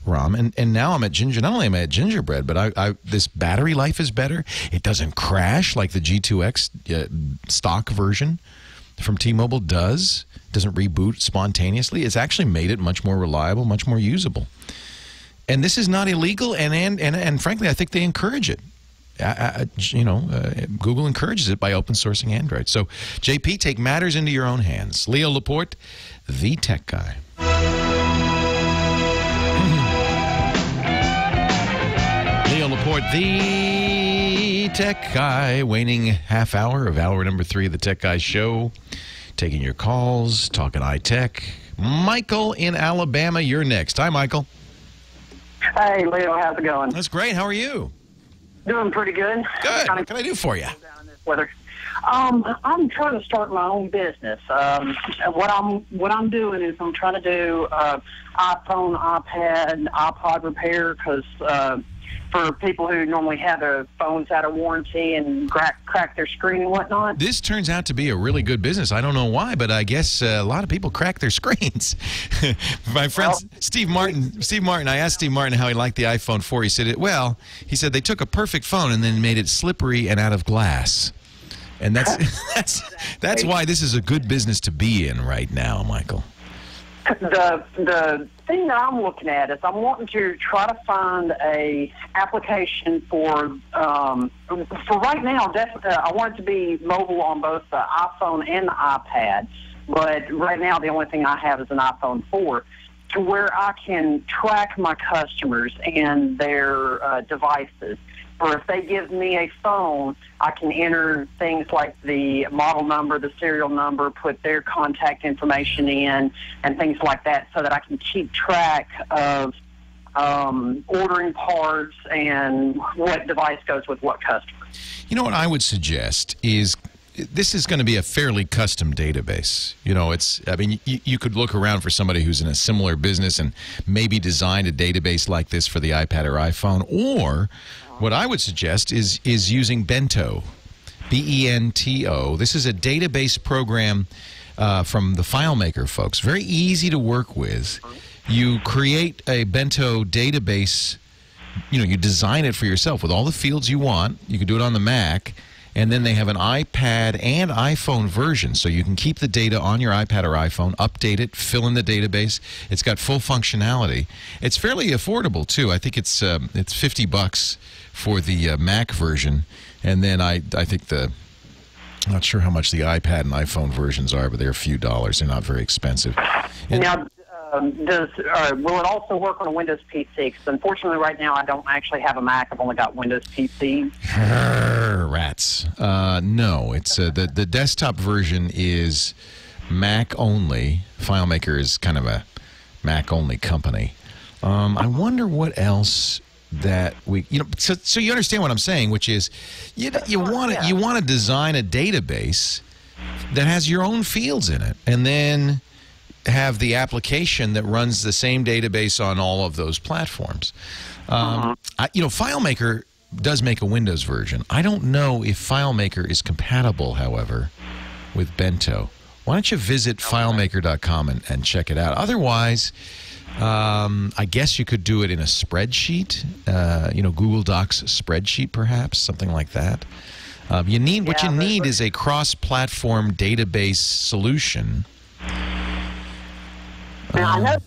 ROM. And now I'm at not only am I at Gingerbread, but this battery life is better. It doesn't crash like the G2X stock version from T-Mobile does. It doesn't reboot spontaneously. It's actually made it much more reliable, much more usable. And this is not illegal, and frankly, I think they encourage it. Google encourages it by open sourcing Android. So, JP, take matters into your own hands. Leo Laporte, the tech guy. Leo Laporte, the tech guy, waning half hour of hour number 3 of the Tech Guy Show. Taking your calls, talking iTech. Michael in Alabama, you're next. Hi, Michael. Hey, Leo, how's it going? That's great. How are you? Doing pretty good. Good. What can I do for you? Weather. I'm trying to start my own business. What I'm doing is I'm trying to do iPhone, iPad, iPod repair because for people who normally have their phones out of warranty and crack their screen and whatnot. This turns out to be a really good business. I don't know why, but I guess a lot of people crack their screens. My friend Steve Martin, I asked Steve Martin how he liked the iPhone 4. He said, he said they took a perfect phone and then made it slippery and out of glass. And that's why this is a good business to be in right now, Michael. The thing that I'm looking at is I'm wanting to try to find a application for right now. Definitely, I want it to be mobile on both the iPhone and the iPad. But right now, the only thing I have is an iPhone 4, to where I can track my customers and their devices. Or if they give me a phone, I can enter things like the model number, the serial number, put their contact information in, and things like that, so that I can keep track of ordering parts and what device goes with what customer. You know what I would suggest is, this is going to be a fairly custom database. You could look around for somebody who's in a similar business and maybe designed a database like this for the iPad or iPhone. Or what I would suggest is using Bento, B-E-N-T-O. This is a database program from the FileMaker folks. Very easy to work with. You create a Bento database. You design it for yourself with all the fields you want. You can do it on the Mac. And then they have an iPad and iPhone version, so you can keep the data on your iPad or iPhone, update it, fill in the database. It's got full functionality. It's fairly affordable too. I think it's $50 for the Mac version, and then I think the Not sure how much the iPad and iPhone versions are, but they're a few dollars. They're not very expensive. Now, will it also work on a Windows PC? Because unfortunately, right now, I don't actually have a Mac. I've only got Windows PC. Rats. No, it's the desktop version is Mac only. FileMaker is kind of a Mac only company. I wonder what else that we, so you understand what I'm saying, which is you want to design a database that has your own fields in it, and then have the application that runs the same database on all of those platforms. FileMaker does make a Windows version. I don't know if FileMaker is compatible, however, with Bento. Why don't you visit FileMaker.com and check it out? Otherwise, I guess you could do it in a spreadsheet, Google Docs spreadsheet, perhaps, something like that. What you need is a cross-platform database solution. Now, I know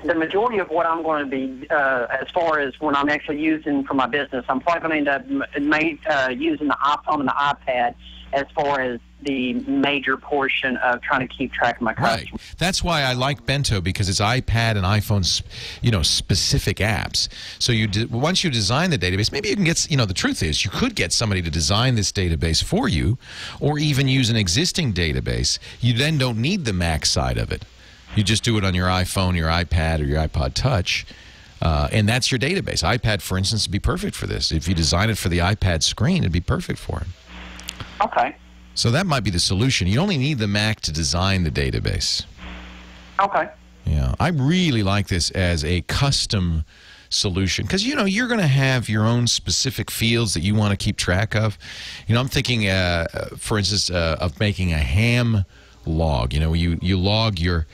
the majority of what I'm going to be, as far as when I'm actually using for my business, I'm probably going to end up using the iPhone and the iPad as far as the major portion of trying to keep track of my customers. Right. That's why I like Bento, because it's iPad and iPhone, specific apps. So once you design the database, maybe you can get, the truth is you could get somebody to design this database for you, or even use an existing database. You then don't need the Mac side of it. You just do it on your iPhone, your iPad, or your iPod Touch, and that's your database. iPad, for instance, would be perfect for this. If you design it for the iPad screen, it'd be perfect for it. Okay. So that might be the solution. You only need the Mac to design the database. Okay. Yeah, I really like this as a custom solution, because you're going to have your own specific fields that you want to keep track of. I'm thinking, for instance, of making a ham log. You log your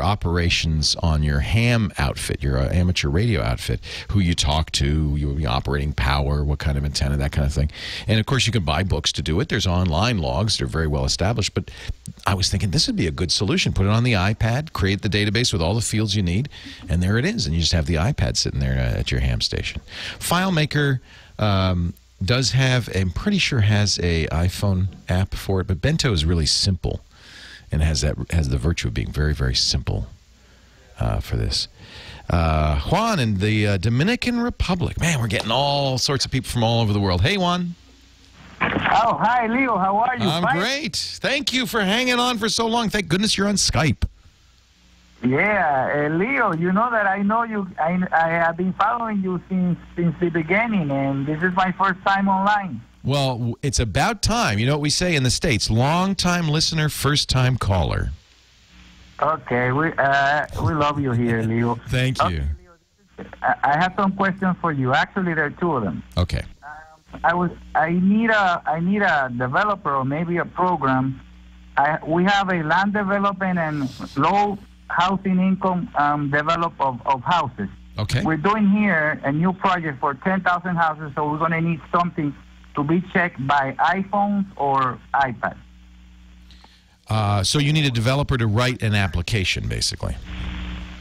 operations on your ham outfit, your amateur radio outfit, who you talk to, your operating power, what kind of antenna, that kind of thing. And of course, you can buy books to do it. There's online logs. They're very well established. But I was thinking this would be a good solution. Put it on the iPad, create the database with all the fields you need, and there it is. And you just have the iPad sitting there at your ham station. FileMaker does have, I'm pretty sure has a iPhone app for it, but Bento is really simple. And has the virtue of being very, very simple for this. Juan in the Dominican Republic. Man, we're getting all sorts of people from all over the world. Hey, Juan. Oh, hi, Leo. How are you? I'm great. Thank you for hanging on for so long. Thank goodness you're on Skype. Yeah, Leo, you know that I know you. I have been following you since the beginning, and this is my first time online. Well, it's about time. You know what we say in the States? Long-time listener, first-time caller. Okay, we love you here, Leo. Thank you. Okay, Leo, I have some questions for you. Actually, there are two of them. Okay. I need a developer or maybe a program. We have a land development and low housing income develop of houses. Okay. We're doing here a new project for 10,000 houses, so we're going to need something to be checked by iPhones or iPad. So you need a developer to write an application, basically.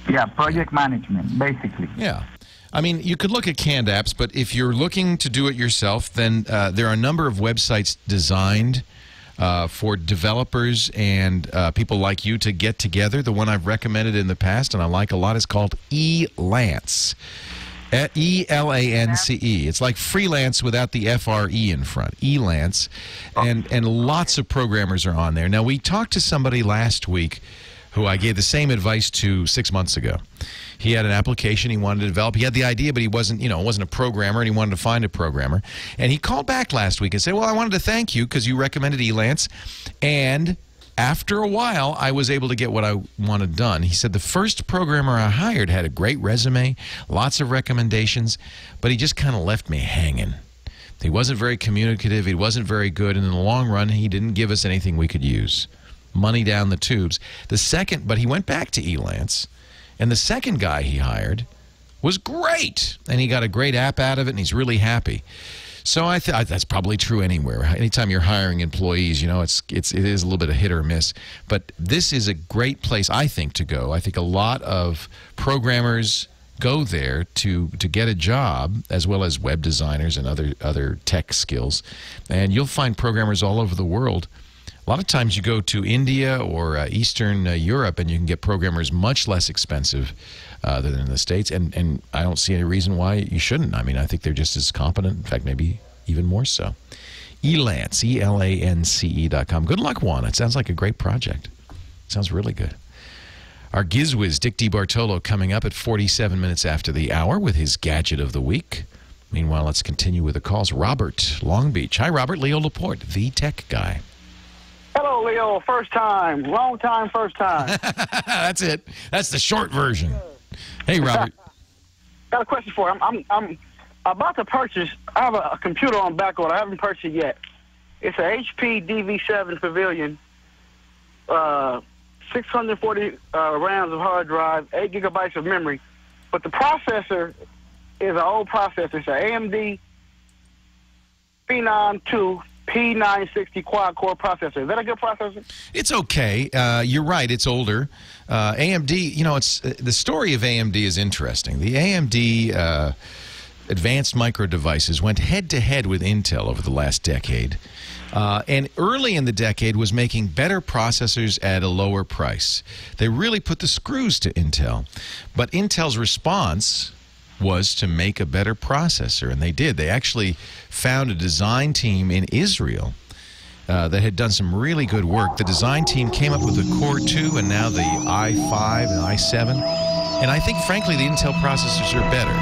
Yeah, project management, basically. Yeah. I mean, you could look at canned apps, but if you're looking to do it yourself, then there are a number of websites designed for developers and people like you to get together. The one I've recommended in the past and I like a lot is called Elance. Elance. It's like freelance without the FRE in front. Elance. And lots of programmers are on there. Now, we talked to somebody last week who I gave the same advice to 6 months ago. He had an application he wanted to develop. He had the idea, but he wasn't a programmer, and he wanted to find a programmer. And he called back last week and said, well, I wanted to thank you because you recommended Elance. And after a while, I was able to get what I wanted done. He said the first programmer I hired had a great resume, lots of recommendations, but he just kind of left me hanging. He wasn't very communicative. He wasn't very good. And in the long run, he didn't give us anything we could use. Money down the tubes. But he went back to Elance, and the second guy he hired was great. And he got a great app out of it, and he's really happy. So I think that's probably true anywhere. Anytime you're hiring employees, it is a little bit of hit or miss. But this is a great place, I think, to go. I think a lot of programmers go there to get a job, as well as web designers and other tech skills. And you'll find programmers all over the world. A lot of times you go to India or Eastern Europe, and you can get programmers much less expensive than in the States. And I don't see any reason why you shouldn't. I mean, I think they're just as competent. In fact, maybe even more so. Elance, ELANCE.com. Good luck, Juan. It sounds like a great project. Sounds really good. Our GizWiz, Dick DiBartolo, coming up at 47 minutes after the hour with his Gadget of the Week. Meanwhile, let's continue with the calls. Robert, Long Beach. Hi, Robert. Leo Laporte, the tech guy. Hello, Leo. First time. Long time, first time. That's it. That's the short version. Hey, Robert. Got a question for you. I'm about to purchase. I have a computer on back order. I haven't purchased it yet. It's a HP DV7 Pavilion. 640 RAMs of hard drive, 8 gigabytes of memory. But the processor is an old processor. It's an AMD Phenom 2 P960 quad-core processor. Is that a good processor? It's okay. You're right. It's older. AMD, you know, it's the story of AMD is interesting. The AMD advanced micro devices went head-to-head with Intel over the last decade. And early in the decade was making better processors at a lower price. They really put the screws to Intel. But Intel's response was to make a better processor, and they did. They actually found a design team in Israel that had done some really good work. The design team came up with the Core 2 and now the i5 and i7. And I think, frankly, the Intel processors are better.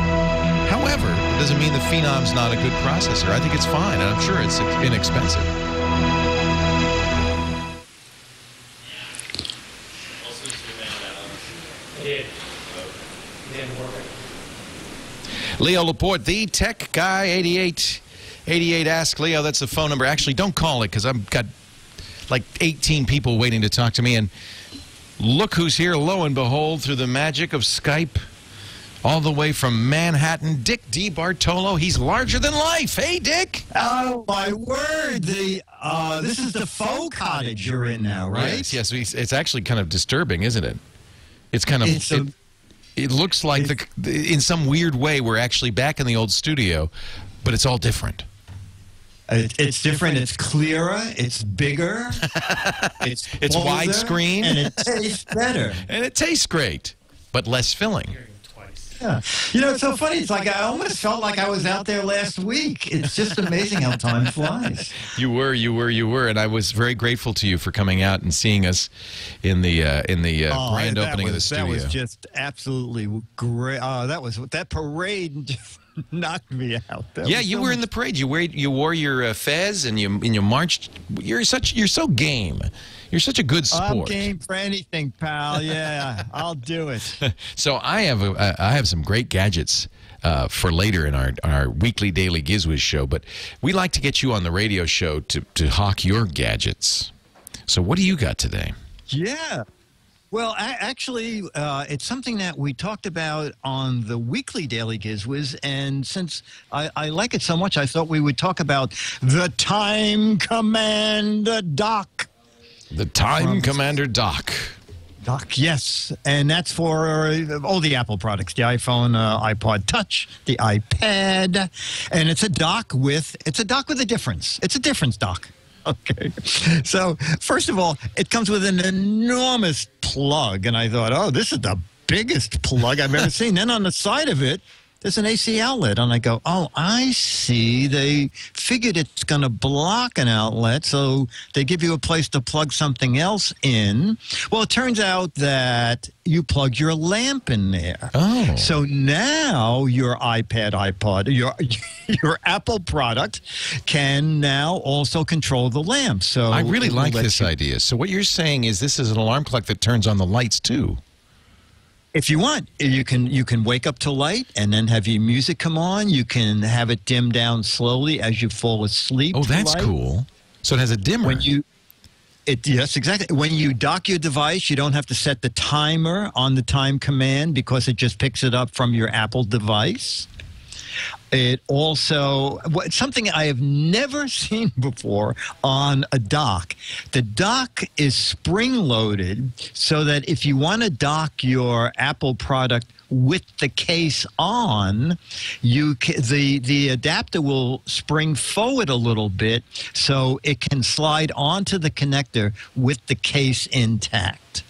However, it doesn't mean the Phenom's not a good processor. I think it's fine, and I'm sure it's inexpensive. Leo Laporte, the tech guy, 8888. Ask Leo. That's the phone number. Actually, don't call it, because I've got like 18 people waiting to talk to me. And look who's here, lo and behold, through the magic of Skype, all the way from Manhattan, Dick DiBartolo. He's larger than life. Hey, Dick. Oh, my word. This is the faux cottage you're in now, right? Yes. It's actually kind of disturbing, isn't it? It's kind of... It looks like, in some weird way, we're actually back in the old studio, but it's all different. It's different. It's clearer. It's bigger. It's widescreen. And it tastes better. And it tastes great, but less filling. Yeah. You know, it's so funny. It's like I almost felt like I was out there last week. It's just amazing how time flies. You were, and I was very grateful to you for coming out and seeing us in the grand opening of the studio. That was just absolutely great. That parade just knocked me out. You were in the parade. You wore your fez and you marched. You're so game. You're such a good sport. I'm game for anything, pal. Yeah, I'll do it. So I have some great gadgets for later in our weekly daily GizWiz show, but we like to get you on the radio show to hawk your gadgets. So what do you got today? Yeah. Well, actually, it's something that we talked about on the weekly Daily GizWiz, and since I like it so much, I thought we would talk about the Time Commander Dock. The Time Commander Dock. Dock, yes. And that's for all the Apple products, the iPhone, iPod Touch, the iPad. And it's a dock with a difference. It's a difference dock. Okay. So, first of all, it comes with an enormous plug. And I thought, oh, this is the biggest plug I've ever seen. Then on the side of it, there's an AC outlet. And I go, oh, I see. They figured it's going to block an outlet, so they give you a place to plug something else in. Well, it turns out that you plug your lamp in there. Oh. So now your iPad, iPod, your Apple product can now also control the lamp. So I really like this idea. So what you're saying is this is an alarm clock that turns on the lights too. If you want, you can wake up to light and then have your music come on. You can have it dim down slowly as you fall asleep. Oh, that's cool. So it has a dimmer. Yes, exactly. When you dock your device, you don't have to set the timer on the time command because it just picks it up from your Apple device. It also, something I have never seen before on a dock. The dock is spring-loaded so that if you want to dock your Apple product with the case on, the adapter will spring forward a little bit so it can slide onto the connector with the case intact.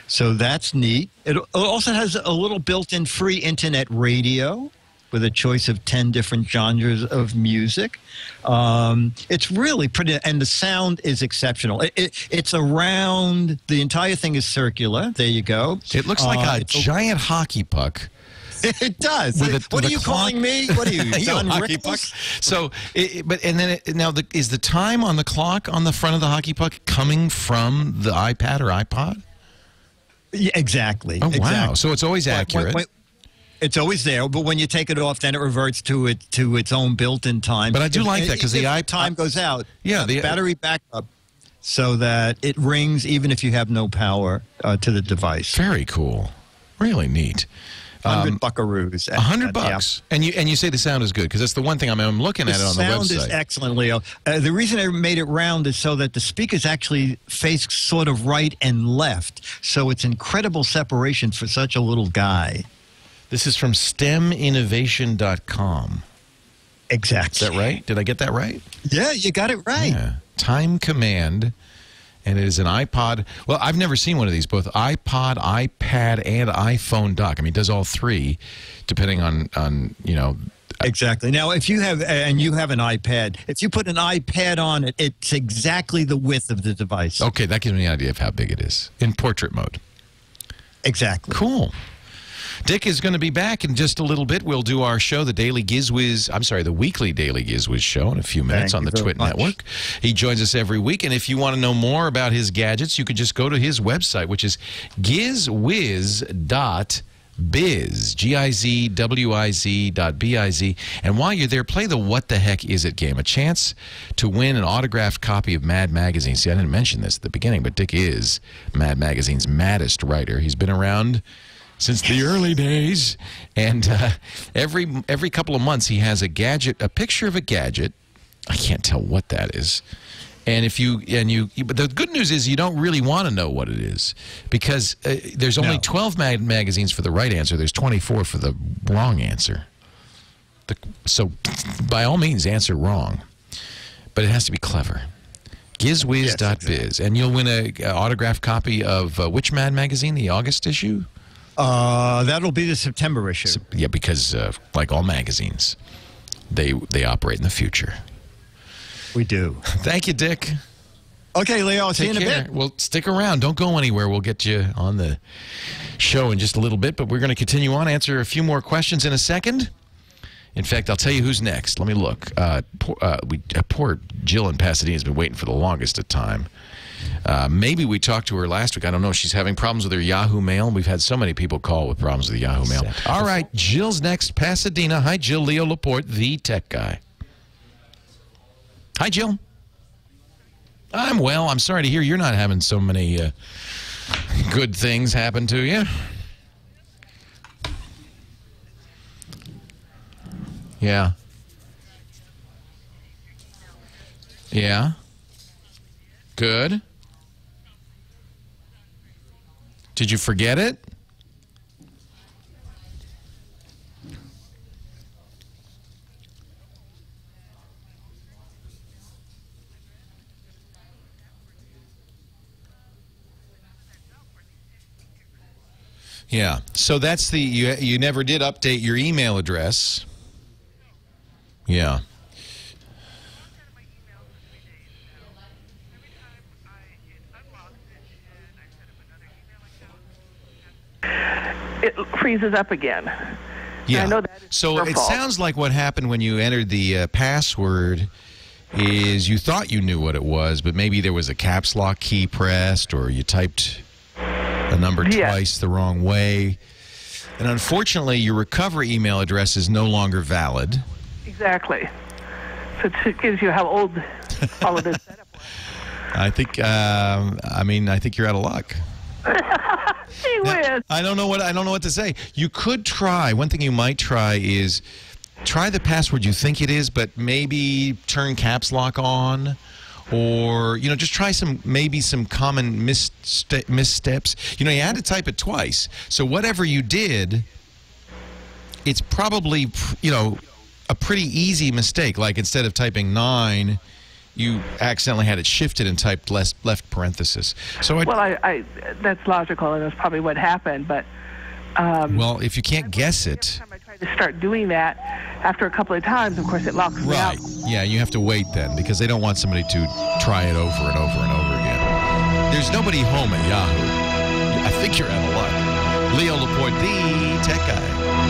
So that's neat. It also has a little built-in free internet radio with a choice of 10 different genres of music. It's really pretty, and the sound is exceptional. It's around, the entire thing is circular. There you go. It looks like a giant hockey puck. It does. What are you calling me? What are you, Don hockey puck? Rickles? So, is the time on the clock on the front of the hockey puck coming from the iPad or iPod? Yeah, exactly. Oh, wow. Exactly. So it's always accurate. It's always there, but when you take it off, then it reverts to its own built-in time. But I do like that because the iPod time goes out. Yeah, the battery backup, so that it rings even if you have no power to the device. Very cool. Really neat. 100 buckaroos. $100, and you say the sound is good because that's the one thing I'm looking at it on the website. The sound is excellent, Leo. The reason I made it round is so that the speakers actually face sort of right and left, so it's incredible separation for such a little guy. This is from STEMinnovation.com. Exactly. Is that right? Did I get that right? Yeah, you got it right. Yeah. Time Command. And it is an iPod. Well, I've never seen one of these. Both iPod, iPad, and iPhone dock. I mean, it does all three, depending on you know. Exactly. Now, if you have an iPad, if you put an iPad on it, it's exactly the width of the device. Okay, that gives me an idea of how big it is in portrait mode. Exactly. Cool. Dick is going to be back in just a little bit. We'll do our show, the Daily Gizwiz, the weekly Daily Gizwiz show in a few minutes on the TWiT network. He joins us every week, and if you want to know more about his gadgets, you can just go to his website, which is gizwiz.biz, GIZWIZ.biz. And while you're there, play the What the Heck Is It game, a chance to win an autographed copy of Mad Magazine. See, I didn't mention this at the beginning, but Dick is Mad Magazine's maddest writer. He's been around since the early days, and every couple of months he has a picture of a gadget. I can't tell what that is. And but the good news is you don't really want to know what it is because there's only 12 magazines for the right answer. There's 24 for the wrong answer. So by all means, answer wrong, but it has to be clever. Gizwiz.biz, exactly. And you'll win an autographed copy of which Mad magazine? The August issue. That'll be the September issue. Yeah, because like all magazines, they operate in the future. We do. Thank you, Dick. Okay, Leo, I'll see you in a bit. Well, stick around. Don't go anywhere. We'll get you on the show in just a little bit, but we're going to continue on, answer a few more questions in a second. In fact, I'll tell you who's next. Let me look. Poor Jill in Pasadena has been waiting for the longest of time. Maybe we talked to her last week. I don't know. She's having problems with her Yahoo Mail. We've had so many people call with problems with the Yahoo Mail. All right, Jill's next. Pasadena. Hi, Jill. Leo Laporte, the tech guy. Hi, Jill. I'm well. I'm sorry to hear you're not having so many good things happen to you. Yeah. Yeah. Good. Did you forget it? Yeah. So that's the you never did update your email address. Yeah. It freezes up again. Yeah. I know that is so it sounds like what happened when you entered the password is you thought you knew what it was, but maybe there was a caps lock key pressed or you typed a number twice the wrong way. And unfortunately, your recovery email address is no longer valid. Exactly. So it gives you how old all of this setup was. I think you're out of luck. Now, I don't know what to say. You could try. One thing you might try is try the password you think it is, but maybe turn caps lock on, or just try some common missteps. You had to type it twice. So whatever you did, it's probably, a pretty easy mistake. Like instead of typing 9, you accidentally had it shifted and typed left parenthesis. So I that's logical, and that's probably what happened. But well, if you can't guess it, I tried to start doing that. After a couple of times, of course, it locks me out. right? Yeah, you have to wait then because they don't want somebody to try it over and over and over again. There's nobody home at Yahoo. I think you're out of luck. Leo Laporte, the tech guy.